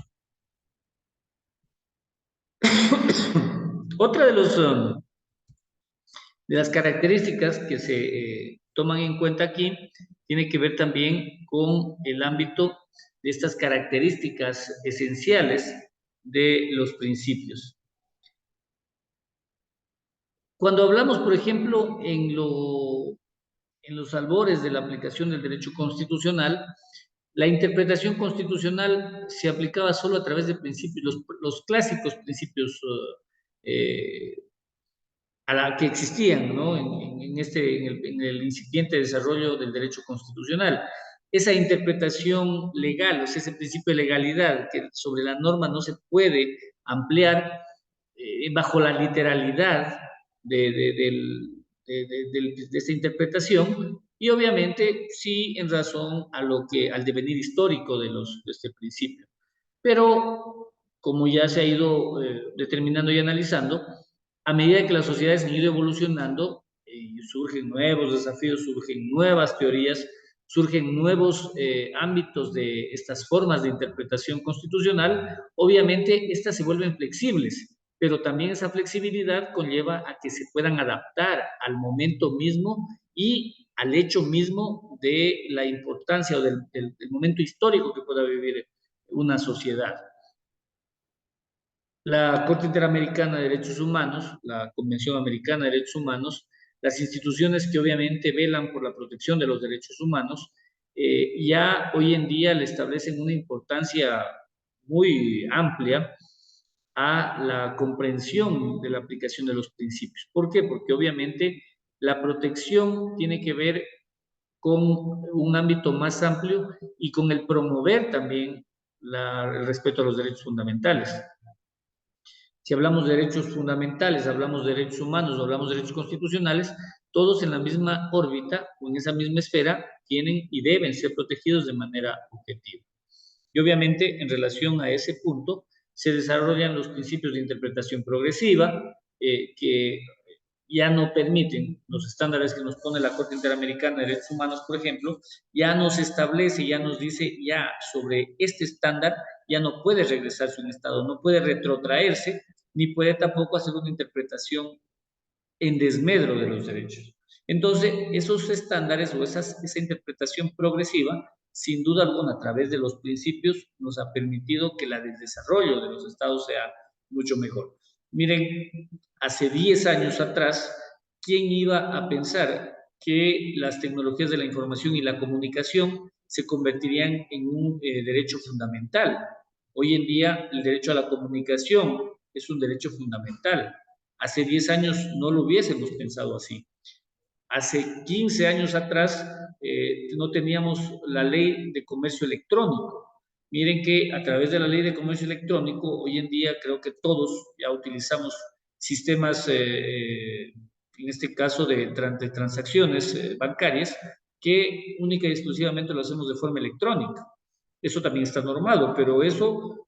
Otra de las características que se toman en cuenta aquí tiene que ver también con el ámbito de estas características esenciales de los principios. Cuando hablamos, por ejemplo, en los albores de la aplicación del derecho constitucional, la interpretación constitucional se aplicaba solo a través de principios, los clásicos principios a la que existían, ¿no? En el incipiente desarrollo del derecho constitucional. Esa interpretación legal, o sea, ese principio de legalidad, que sobre la norma no se puede ampliar bajo la literalidad de esta interpretación, y obviamente sí en razón a al devenir histórico de este principio. Pero, como ya se ha ido determinando y analizando, a medida que las sociedades han ido evolucionando, surgen nuevos desafíos, surgen nuevas teorías, surgen nuevos ámbitos de estas formas de interpretación constitucional. Obviamente, estas se vuelven flexibles, pero también esa flexibilidad conlleva a que se puedan adaptar al momento mismo y al hecho mismo de la importancia o del momento histórico que pueda vivir una sociedad. La Corte Interamericana de Derechos Humanos, la Convención Americana de Derechos Humanos, las instituciones que obviamente velan por la protección de los derechos humanos, ya hoy en día le establecen una importancia muy amplia a la comprensión de la aplicación de los principios. ¿Por qué? Porque obviamente la protección tiene que ver con un ámbito más amplio y con el promover también el respeto a los derechos fundamentales. Si hablamos de derechos fundamentales, hablamos de derechos humanos, hablamos de derechos constitucionales, todos en la misma órbita o en esa misma esfera tienen y deben ser protegidos de manera objetiva. Y obviamente en relación a ese punto se desarrollan los principios de interpretación progresiva que ya no permiten los estándares que nos pone la Corte Interamericana de Derechos Humanos, por ejemplo, ya nos establece, ya nos dice, ya sobre este estándar ya no puede regresarse un Estado, no puede retrotraerse, ni puede tampoco hacer una interpretación en desmedro de los derechos. Entonces, esos estándares o esa interpretación progresiva, sin duda alguna, a través de los principios, nos ha permitido que el desarrollo de los estados sea mucho mejor. Miren, hace 10 años atrás, ¿quién iba a pensar que las tecnologías de la información y la comunicación se convertirían en un derecho fundamental? Hoy en día, el derecho a la comunicación es un derecho fundamental. Hace 10 años no lo hubiésemos pensado así. Hace 15 años atrás no teníamos la ley de comercio electrónico. Miren que a través de la ley de comercio electrónico, hoy en día creo que todos ya utilizamos sistemas, en este caso de transacciones bancarias, que única y exclusivamente lo hacemos de forma electrónica. Eso también está normado, pero eso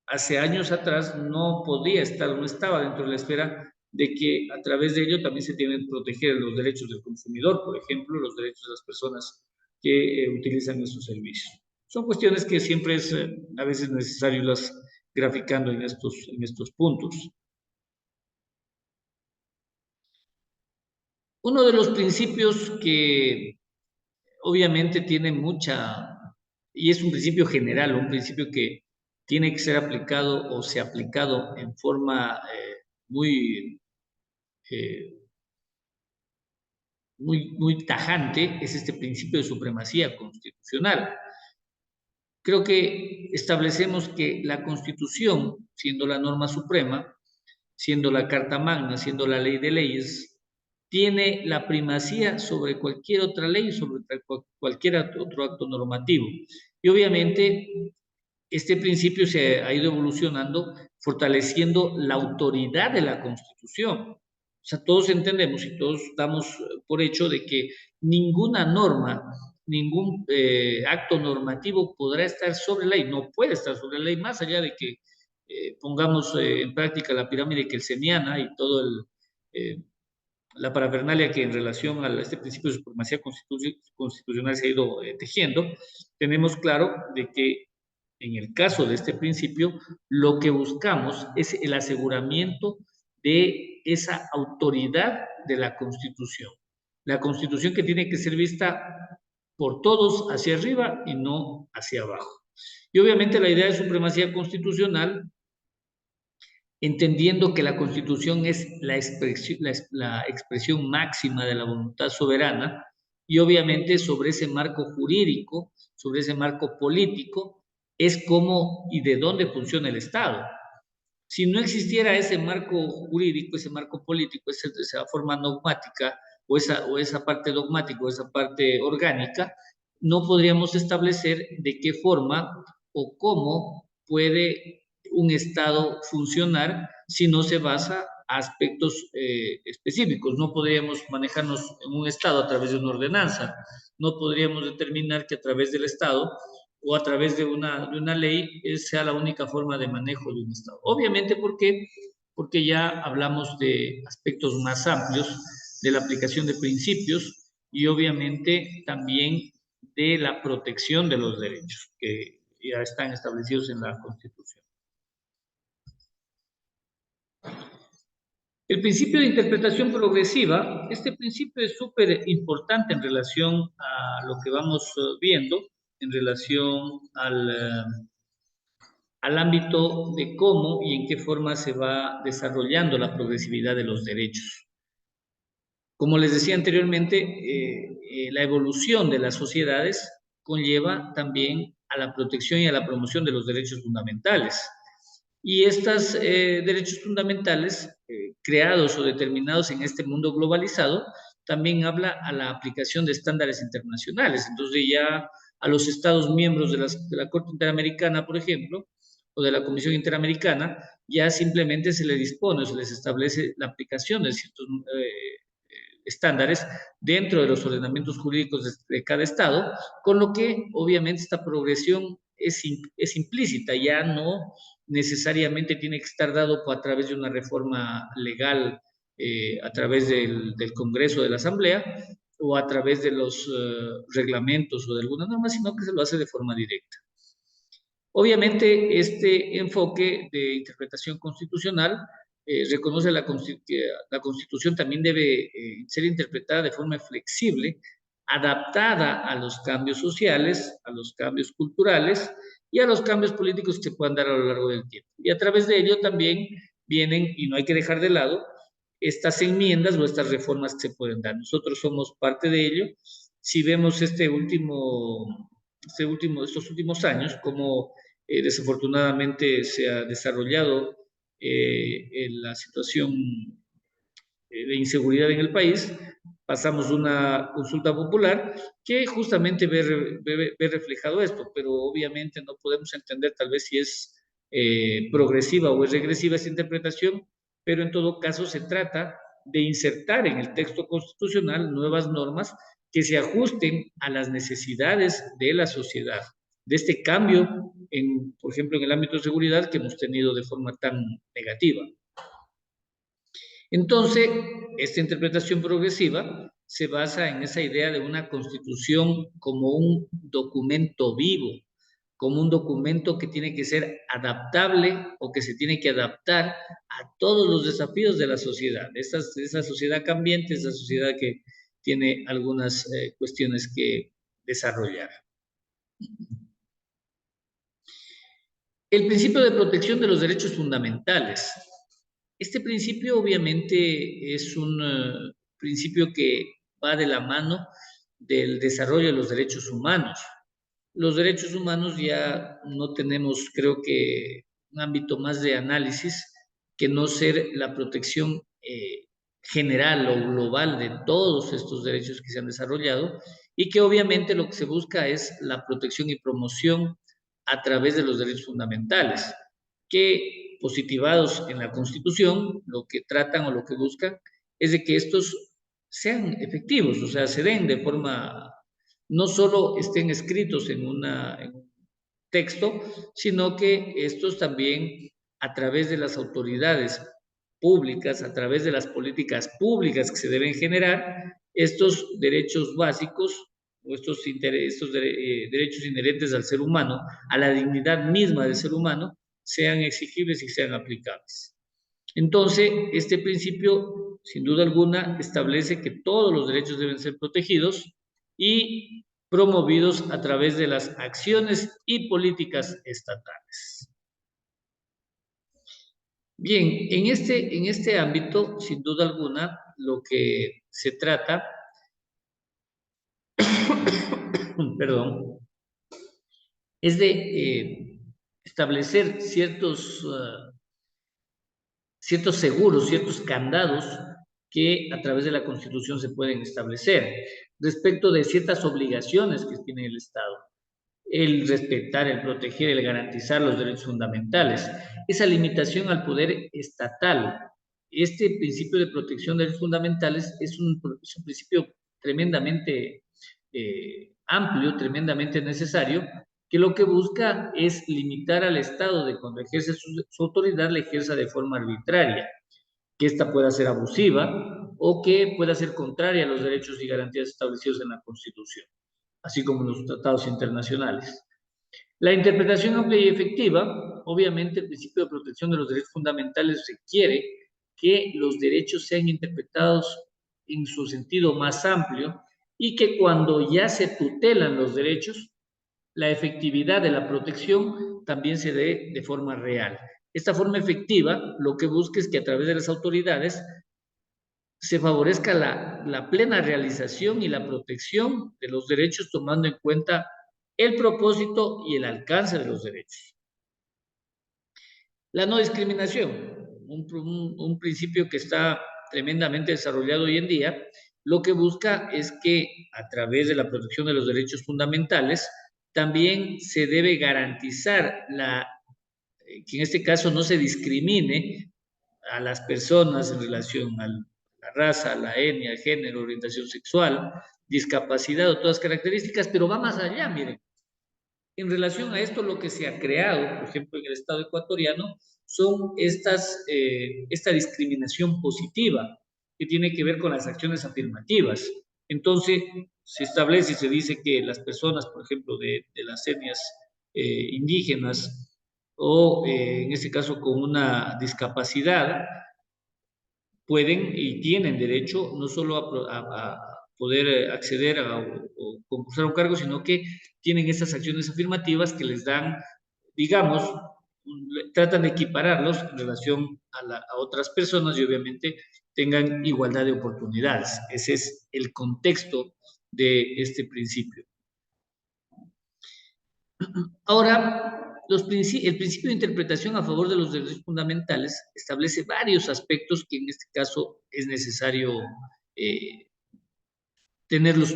hace años atrás no podía estar, no estaba dentro de la esfera de que a través de ello también se tienen que proteger los derechos del consumidor, por ejemplo, los derechos de las personas que utilizan esos servicios. Son cuestiones que siempre es a veces necesario irlas graficando en estos puntos. Uno de los principios que obviamente tiene mucha, y es un principio general, un principio que tiene que ser aplicado o se ha aplicado en forma muy, eh, muy tajante, es este principio de supremacía constitucional. Creo que establecemos que la Constitución, siendo la norma suprema, siendo la Carta Magna, siendo la ley de leyes, tiene la primacía sobre cualquier otra ley, sobre cualquier otro acto normativo. Y obviamente este principio se ha ido evolucionando, fortaleciendo la autoridad de la Constitución. O sea, todos entendemos y todos damos por hecho de que ninguna norma, ningún acto normativo podrá estar sobre ley, no puede estar sobre ley, más allá de que pongamos en práctica la pirámide kelseniana y todo eh, la parafernalia que en relación a este principio de supremacía constitucional se ha ido tejiendo, tenemos claro de que en el caso de este principio, lo que buscamos es el aseguramiento de esa autoridad de la Constitución. La Constitución que tiene que ser vista por todos hacia arriba y no hacia abajo. Y obviamente la idea de supremacía constitucional, entendiendo que la Constitución es la expresión máxima de la voluntad soberana, y obviamente sobre ese marco jurídico, sobre ese marco político, es cómo y de dónde funciona el Estado. Si no existiera ese marco jurídico, ese marco político, esa forma dogmática o esa parte dogmática o esa parte orgánica, no podríamos establecer de qué forma o cómo puede un Estado funcionar si no se basa a aspectos específicos. No podríamos manejarnos en un Estado a través de una ordenanza, no podríamos determinar que a través del Estado o a través de una ley sea la única forma de manejo de un Estado. Obviamente, ¿por qué? Porque ya hablamos de aspectos más amplios de la aplicación de principios y obviamente también de la protección de los derechos que ya están establecidos en la Constitución. El principio de interpretación progresiva, este principio es súper importante en relación a lo que vamos viendo, en relación al ámbito de cómo y en qué forma se va desarrollando la progresividad de los derechos. Como les decía anteriormente, la evolución de las sociedades conlleva también a la protección y a la promoción de los derechos fundamentales. Y estos derechos fundamentales, creados o determinados en este mundo globalizado, también habla a la aplicación de estándares internacionales. Entonces ya a los Estados miembros de la Corte Interamericana, por ejemplo, o de la Comisión Interamericana, ya simplemente se les dispone, se les establece la aplicación de ciertos estándares dentro de los ordenamientos jurídicos de cada Estado, con lo que obviamente esta progresión es implícita, ya no necesariamente tiene que estar dado a través de una reforma legal, a través del Congreso, de la Asamblea, o a través de los reglamentos o de alguna norma, sino que se lo hace de forma directa. Obviamente, este enfoque de interpretación constitucional reconoce que la Constitución también debe ser interpretada de forma flexible, adaptada a los cambios sociales, a los cambios culturales y a los cambios políticos que se puedan dar a lo largo del tiempo. Y a través de ello también vienen, y no hay que dejar de lado, estas enmiendas o estas reformas que se pueden dar. Nosotros somos parte de ello. Si vemos estos últimos años, como desafortunadamente se ha desarrollado en la situación de inseguridad en el país, pasamos una consulta popular que justamente ve reflejado esto, pero obviamente no podemos entender tal vez si es progresiva o es regresiva esa interpretación, pero en todo caso se trata de insertar en el texto constitucional nuevas normas que se ajusten a las necesidades de la sociedad, de este cambio, por ejemplo, en el ámbito de seguridad que hemos tenido de forma tan negativa. Entonces, esta interpretación progresiva se basa en esa idea de una constitución como un documento vivo, como un documento que tiene que ser adaptable o que se tiene que adaptar a todos los desafíos de la sociedad, esa sociedad cambiante, esa sociedad que tiene algunas cuestiones que desarrollar. El principio de protección de los derechos fundamentales. Este principio obviamente es un principio que va de la mano del desarrollo de los derechos humanos. Los derechos humanos ya no tenemos, creo que, un ámbito más de análisis que no ser la protección general o global de todos estos derechos que se han desarrollado y que obviamente lo que se busca es la protección y promoción a través de los derechos fundamentales, que positivados en la Constitución, lo que tratan o lo que buscan es de que estos sean efectivos, o sea, se den de forma, no solo estén escritos en un texto, sino que estos también a través de las autoridades públicas, a través de las políticas públicas que se deben generar, estos derechos básicos o derechos inherentes al ser humano, a la dignidad misma del ser humano, sean exigibles y sean aplicables. Entonces, este principio, sin duda alguna, establece que todos los derechos deben ser protegidos y promovidos a través de las acciones y políticas estatales. Bien, en este ámbito, sin duda alguna, lo que se trata, perdón, es de establecer ciertos seguros, ciertos candados que a través de la Constitución se pueden establecer respecto de ciertas obligaciones que tiene el Estado. El respetar, el proteger, el garantizar los derechos fundamentales. Esa limitación al poder estatal. Este principio de protección de derechos fundamentales es un principio tremendamente amplio, tremendamente necesario, que lo que busca es limitar al Estado de cuando ejerce su autoridad, la ejerza de forma arbitraria, que ésta pueda ser abusiva o que pueda ser contraria a los derechos y garantías establecidos en la Constitución, así como en los tratados internacionales. La interpretación amplia y efectiva, obviamente el principio de protección de los derechos fundamentales requiere que los derechos sean interpretados en su sentido más amplio y que cuando ya se tutelan los derechos, la efectividad de la protección también se dé de forma real. Esta forma efectiva lo que busca es que a través de las autoridades se favorezca la plena realización y la protección de los derechos tomando en cuenta el propósito y el alcance de los derechos. La no discriminación, un principio que está tremendamente desarrollado hoy en día, lo que busca es que a través de la protección de los derechos fundamentales también se debe garantizar que en este caso no se discrimine a las personas en relación a la raza, la etnia, el género, orientación sexual, discapacidad o todas características, pero va más allá, miren. En relación a esto, lo que se ha creado, por ejemplo, en el Estado ecuatoriano, son esta discriminación positiva que tiene que ver con las acciones afirmativas. Entonces, se establece y se dice que las personas, por ejemplo, de las etnias indígenas o, en este caso, con una discapacidad, pueden y tienen derecho no solo a poder acceder o concursar a un cargo, sino que tienen estas acciones afirmativas que les dan, digamos, tratan de equipararlos en relación a otras personas y obviamente tengan igualdad de oportunidades. Ese es el contexto de este principio. Ahora, el principio de interpretación a favor de los derechos fundamentales establece varios aspectos que en este caso es necesario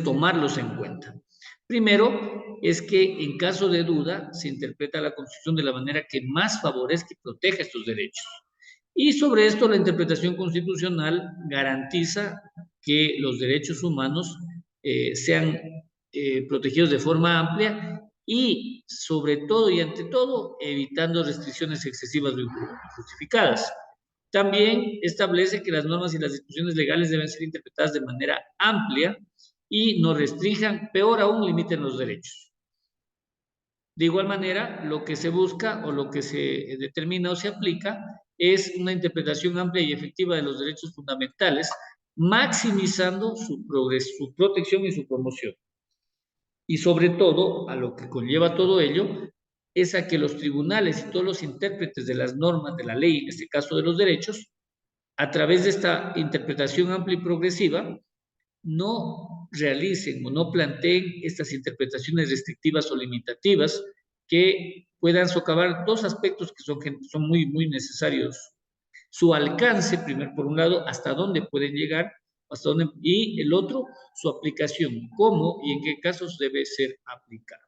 tomarlos en cuenta. Primero, es que en caso de duda se interpreta la Constitución de la manera que más favorezca y proteja estos derechos. Y sobre esto la interpretación constitucional garantiza que los derechos humanos sean protegidos de forma amplia y sobre todo y ante todo evitando restricciones excesivas o injustificadas. También establece que las normas y las disposiciones legales deben ser interpretadas de manera amplia y no restrinjan, peor aún, limiten los derechos. De igual manera, lo que se busca o lo que se determina o se aplica es una interpretación amplia y efectiva de los derechos fundamentales, maximizando su protección y su promoción. Y sobre todo, a lo que conlleva todo ello, es a que los tribunales y todos los intérpretes de las normas de la ley, en este caso de los derechos, a través de esta interpretación amplia y progresiva, no realicen o no planteen estas interpretaciones restrictivas o limitativas que puedan socavar dos aspectos que son muy, muy necesarios. Su alcance, primero, por un lado, hasta dónde pueden llegar, hasta dónde, y el otro, su aplicación, cómo y en qué casos debe ser aplicado.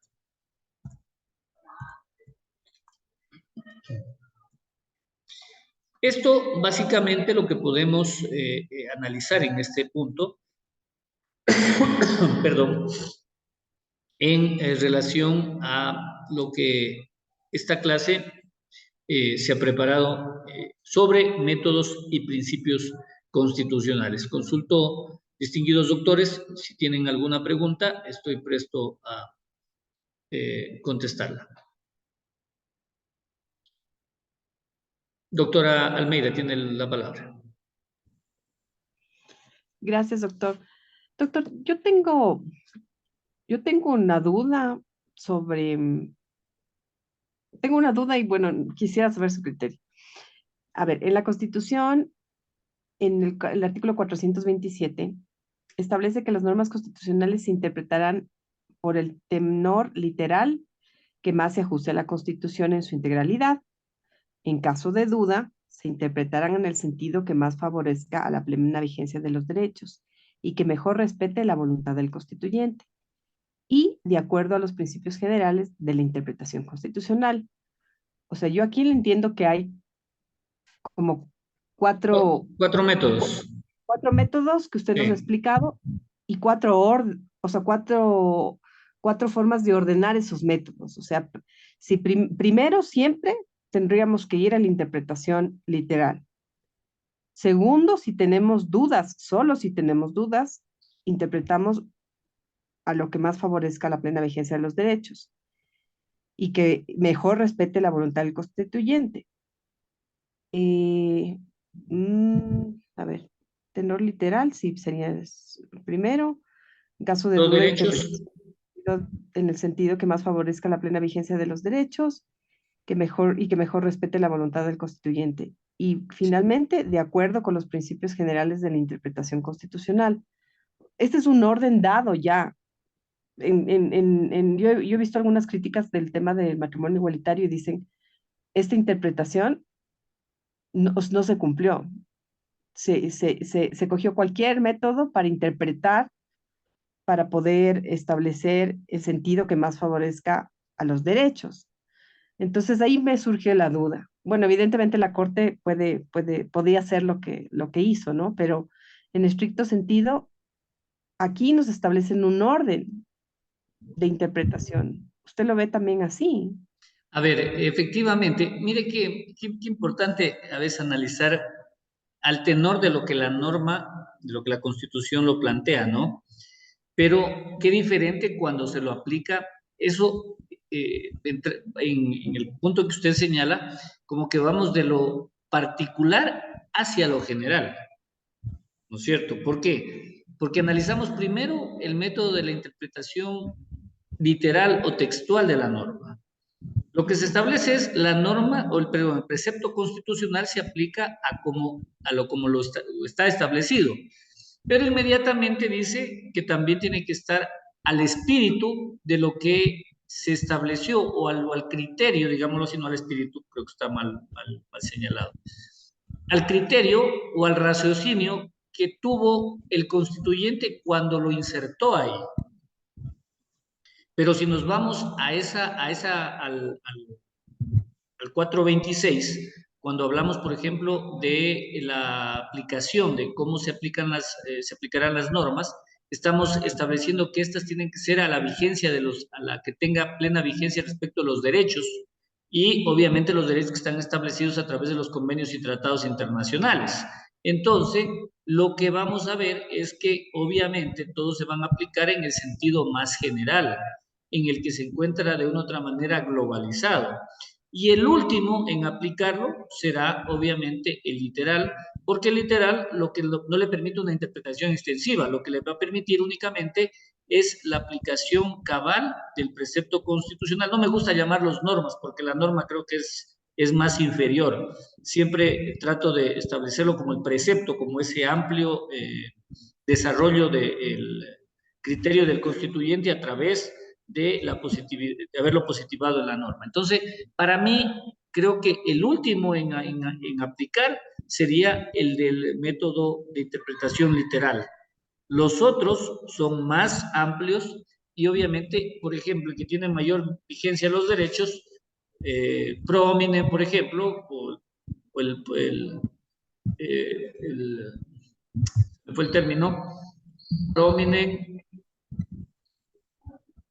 Esto básicamente lo que podemos analizar en este punto, perdón, en relación a lo que esta clase se ha preparado sobre métodos y principios constitucionales. Consulto, distinguidos doctores, si tienen alguna pregunta, estoy presto a contestarla. Doctora Almeida, tiene la palabra. Gracias, doctor. Doctor, yo tengo una duda sobre, y bueno, quisiera saber su criterio. A ver, en la Constitución, en el artículo 427, establece que las normas constitucionales se interpretarán por el tenor literal que más se ajuste a la Constitución en su integralidad. En caso de duda, se interpretarán en el sentido que más favorezca a la plena vigencia de los derechos y que mejor respete la voluntad del constituyente, y de acuerdo a los principios generales de la interpretación constitucional. O sea, yo aquí le entiendo que hay como cuatro, Cuatro métodos. cuatro métodos que usted nos ha Sí. explicado y cuatro formas de ordenar esos métodos. O sea, si primero siempre tendríamos que ir a la interpretación literal. Segundo, si tenemos dudas, solo si tenemos dudas, interpretamos a lo que más favorezca la plena vigencia de los derechos y que mejor respete la voluntad del constituyente. Eh, a ver, tenor literal, sí, sería el primero. En caso de Los duda, derechos. en el sentido que más favorezca la plena vigencia de los derechos, que mejor respete la voluntad del constituyente. Y finalmente, de acuerdo con los principios generales de la interpretación constitucional. Este es un orden dado ya. Yo he visto algunas críticas del tema del matrimonio igualitario y dicen, esta interpretación no se cumplió. Se cogió cualquier método para interpretar, para poder establecer el sentido que más favorezca a los derechos. Entonces ahí me surgió la duda. Bueno, evidentemente la Corte podía hacer lo que hizo, ¿no? Pero en estricto sentido, aquí nos establecen un orden de interpretación. ¿Usted lo ve también así? A ver, efectivamente, mire qué importante a veces analizar al tenor de lo que la norma, de lo que la Constitución lo plantea, ¿no? Pero qué diferente cuando se lo aplica, eso en el punto que usted señala, como que vamos de lo particular hacia lo general, ¿no es cierto? ¿Por qué? Porque analizamos primero el método de la interpretación literal o textual de la norma. Lo que se establece es la norma, perdón, el precepto constitucional se aplica como lo está establecido, pero inmediatamente dice que también tiene que estar al espíritu de lo que se estableció o al criterio, digámoslo así, no al espíritu, creo que está mal señalado, al criterio o al raciocinio que tuvo el constituyente cuando lo insertó ahí. Pero si nos vamos al 426, cuando hablamos, por ejemplo, de la aplicación, de cómo se aplicarán las normas, estamos estableciendo que estas tienen que ser a la vigencia a la que tenga plena vigencia respecto a los derechos y obviamente los derechos que están establecidos a través de los convenios y tratados internacionales. Entonces, lo que vamos a ver es que obviamente todos se van a aplicar en el sentido más general, en el que se encuentra de una u otra manera globalizado. Y el último en aplicarlo será obviamente el literal, porque el literal no le permite una interpretación extensiva, lo que le va a permitir únicamente es la aplicación cabal del precepto constitucional. No me gusta llamarlos normas, porque la norma creo que es más inferior. Siempre trato de establecerlo como el precepto, como ese amplio desarrollo del criterio del constituyente a través de haberlo positivado en la norma. Entonces, para mí, creo que el último en aplicar sería el del método de interpretación literal. Los otros son más amplios y obviamente, por ejemplo, el que tiene mayor vigencia los derechos, pro homine, por ejemplo, o fue el término, pro homine.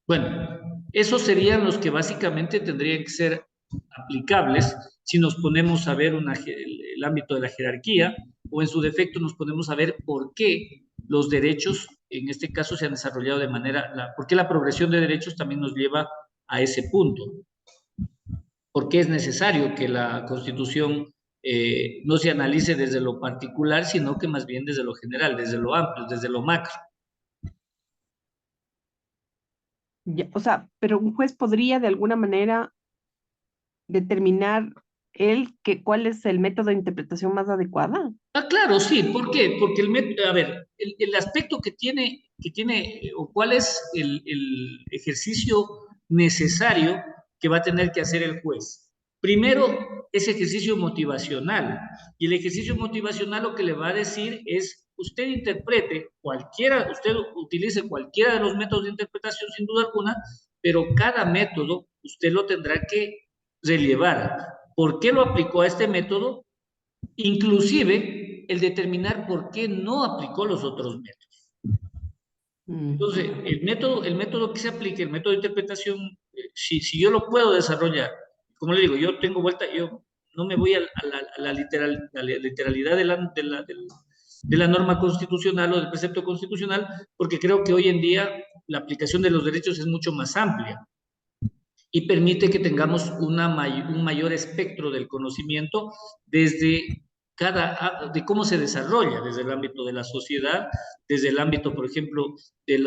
Bueno, esos serían los que básicamente tendrían que ser aplicables si nos ponemos a ver el ámbito de la jerarquía o en su defecto nos ponemos a ver por qué los derechos en este caso se han desarrollado de por qué la progresión de derechos también nos lleva a ese punto. ¿Por qué es necesario que la Constitución no se analice desde lo particular, sino que más bien desde lo general, desde lo amplio, desde lo macro? Ya, o sea, pero un juez podría de alguna manera determinar cuál es el método de interpretación más adecuada. Ah, claro, sí. ¿Por qué? Porque a ver, el aspecto o cuál es el ejercicio necesario que va a tener que hacer el juez. Primero, es ejercicio motivacional. Y el ejercicio motivacional lo que le va a decir es, usted usted utilice cualquiera de los métodos de interpretación sin duda alguna, pero cada método usted lo tendrá que relevar. ¿Por qué lo aplicó a este método? Inclusive el determinar por qué no aplicó los otros métodos. Entonces, el método que se aplique, el método de interpretación, si yo lo puedo desarrollar, como le digo, yo tengo vuelta, yo no me voy a la literalidad de la norma constitucional o del precepto constitucional, porque creo que hoy en día la aplicación de los derechos es mucho más amplia y permite que tengamos un mayor espectro del conocimiento de cómo se desarrolla desde el ámbito de la sociedad, desde el ámbito, por ejemplo, de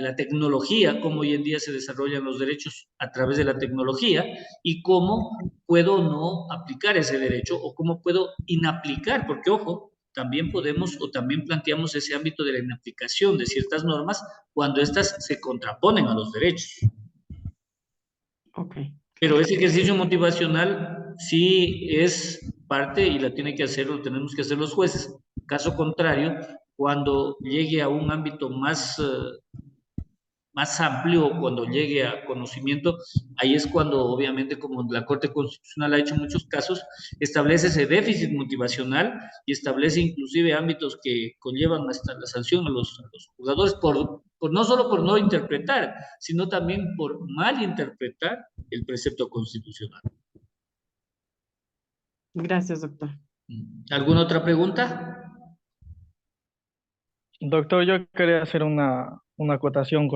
la tecnología, cómo hoy en día se desarrollan los derechos a través de la tecnología y cómo puedo no aplicar ese derecho o cómo puedo inaplicar, porque ojo, también podemos o también planteamos ese ámbito de la inaplicación de ciertas normas cuando éstas se contraponen a los derechos. Ok. Pero ese ejercicio motivacional sí es parte y la tiene que hacer, lo tenemos que hacer los jueces. Caso contrario, cuando llegue a un ámbito más amplio, cuando llegue a conocimiento, ahí es cuando obviamente, como la Corte Constitucional ha hecho en muchos casos, establece ese déficit motivacional y establece inclusive ámbitos que conllevan hasta la sanción a los juzgadores no solo por no interpretar, sino también por mal interpretar el precepto constitucional. Gracias, doctor. ¿Alguna otra pregunta? Doctor, yo quería hacer una acotación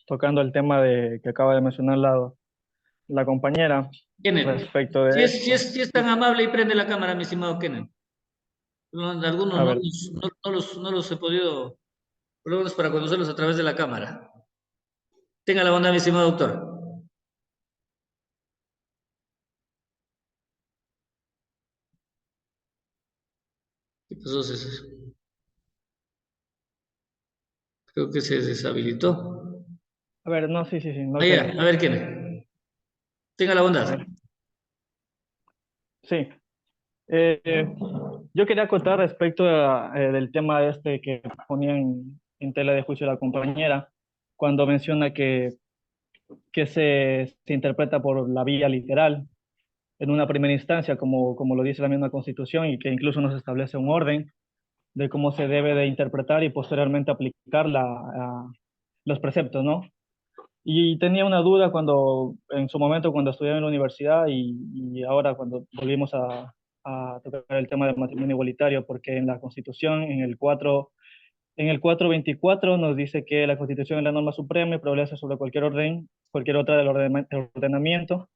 tocando el tema que acaba de mencionar la compañera Kenneth, respecto de esto. si es tan amable y prende la cámara, mi estimado Kenneth. Algunos A ver, no los he podido, por lo menos para conocerlos a través de la cámara. Tenga la bondad, mi estimado doctor. ¿Qué pasó, César? Creo que se deshabilitó. a ver, no, sí, no Ah, ya, quería. a ver, Kenneth. Tenga la A bondad. ver, sí. Eh, Yo quería acotar respecto del tema este que ponía en tela de juicio la compañera, cuando menciona que se interpreta por la vía literal en una primera instancia, como lo dice la misma Constitución, y que incluso nos establece un orden de cómo se debe de interpretar y posteriormente aplicar los preceptos, ¿no? Y tenía una duda cuando, en su momento, cuando estudiaba en la universidad y ahora cuando volvimos a tocar el tema del matrimonio igualitario, porque en la Constitución, en el 424 nos dice que la Constitución es la norma suprema y prevalece sobre cualquier orden, cualquier otra del ordenamiento,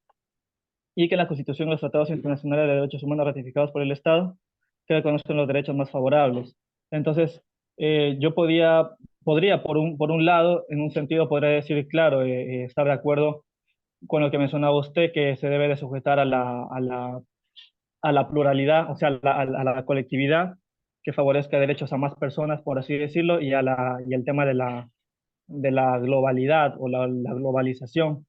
y que la Constitución y los tratados internacionales de derechos humanos ratificados por el Estado que reconocen los derechos más favorables. Entonces, yo podría por un lado, en un sentido, podría decir, claro, estar de acuerdo con lo que mencionaba usted, que se debe de sujetar a la pluralidad, o sea, a la colectividad, que favorezca derechos a más personas, por así decirlo, y el tema de la globalidad o la globalización,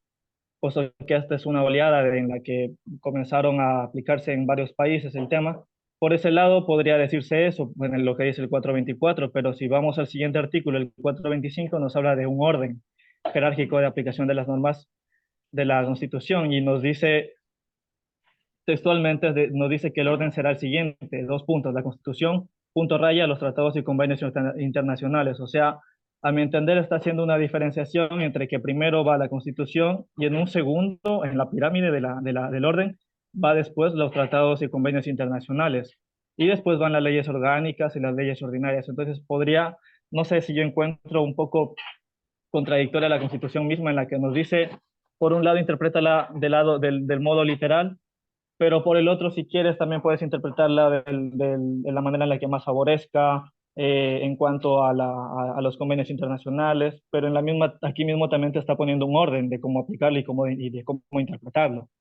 puesto que esta es una oleada en la que comenzaron a aplicarse en varios países el tema. Por ese lado podría decirse eso, en lo que dice el 424, pero si vamos al siguiente artículo, el 425, nos habla de un orden jerárquico de aplicación de las normas de la Constitución y nos dice textualmente, nos dice que el orden será el siguiente, dos puntos, la Constitución, punto raya, los tratados y convenios internacionales. O sea, a mi entender está haciendo una diferenciación entre que primero va la Constitución y en un segundo, en la pirámide del orden, va después los tratados y convenios internacionales. Y después van las leyes orgánicas y las leyes ordinarias. Entonces podría, no sé si yo encuentro un poco contradictoria la Constitución misma en la que nos dice, por un lado, interprétala del lado del modo literal, pero por el otro, si quieres, también puedes interpretarla de la manera en la que más favorezca en cuanto a los convenios internacionales, pero en la misma, aquí mismo también te está poniendo un orden de cómo aplicarlo y de cómo interpretarlo.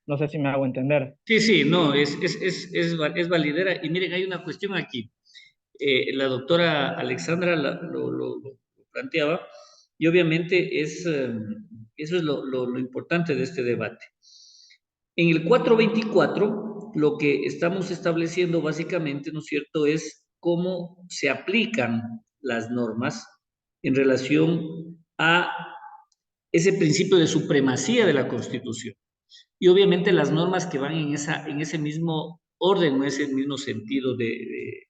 No sé si me hago entender. Sí, sí, no, es validera. Y miren, hay una cuestión aquí. La doctora Alexandra lo planteaba, y obviamente eso es lo importante de este debate. En el 424, lo que estamos estableciendo básicamente, ¿no es cierto?, es cómo se aplican las normas en relación a ese principio de supremacía de la Constitución. Y obviamente las normas que van en ese mismo orden, en ese mismo sentido de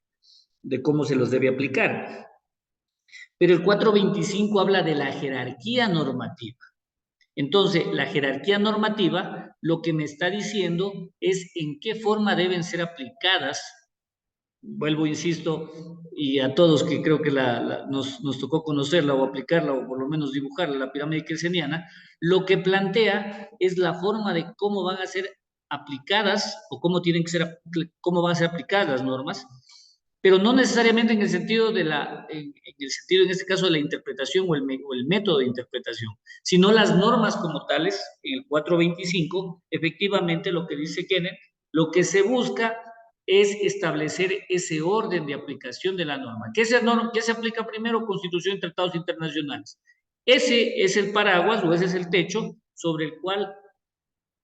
cómo se los debe aplicar. Pero el 425 habla de la jerarquía normativa. Entonces, la jerarquía normativa lo que me está diciendo es en qué forma deben ser aplicadas. Vuelvo, insisto, y a todos que creo que nos tocó conocerla o aplicarla o por lo menos dibujarla, la pirámide kelseniana, lo que plantea es la forma de cómo van a ser aplicadas o cómo tienen que ser, cómo van a ser aplicadas las normas, pero no necesariamente en el sentido en el sentido en este caso de la interpretación o el método de interpretación, sino las normas como tales, en el 425, efectivamente lo que dice Kenneth, lo que se busca es establecer ese orden de aplicación de la norma. ¿Qué se aplica primero? Constitución y tratados internacionales. Ese es el paraguas o ese es el techo sobre el cual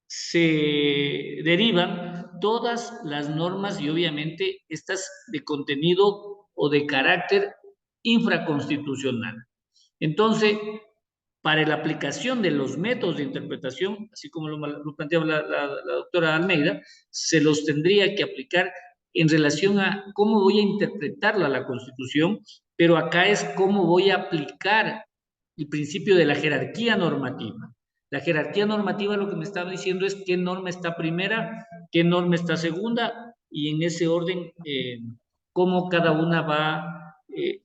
se derivan todas las normas y obviamente estas de contenido o de carácter infraconstitucional. Entonces, para la aplicación de los métodos de interpretación, así como lo planteaba la doctora Almeida, se los tendría que aplicar en relación a cómo voy a interpretarla la Constitución, pero acá es cómo voy a aplicar el principio de la jerarquía normativa. La jerarquía normativa lo que me está diciendo es qué norma está primera, qué norma está segunda, y en ese orden, cómo cada una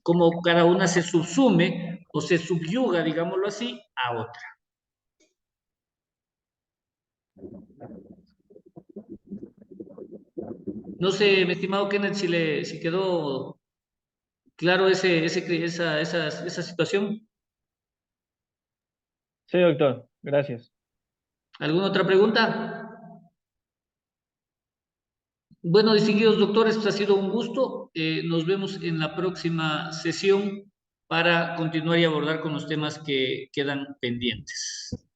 cómo cada una se subsume o se subyuga, digámoslo así, a otra. No sé, mi estimado Kenneth, si quedó claro esa situación. Sí, doctor, gracias. ¿Alguna otra pregunta? Bueno, distinguidos doctores, ha sido un gusto. Nos vemos en la próxima sesión para continuar y abordar con los temas que quedan pendientes.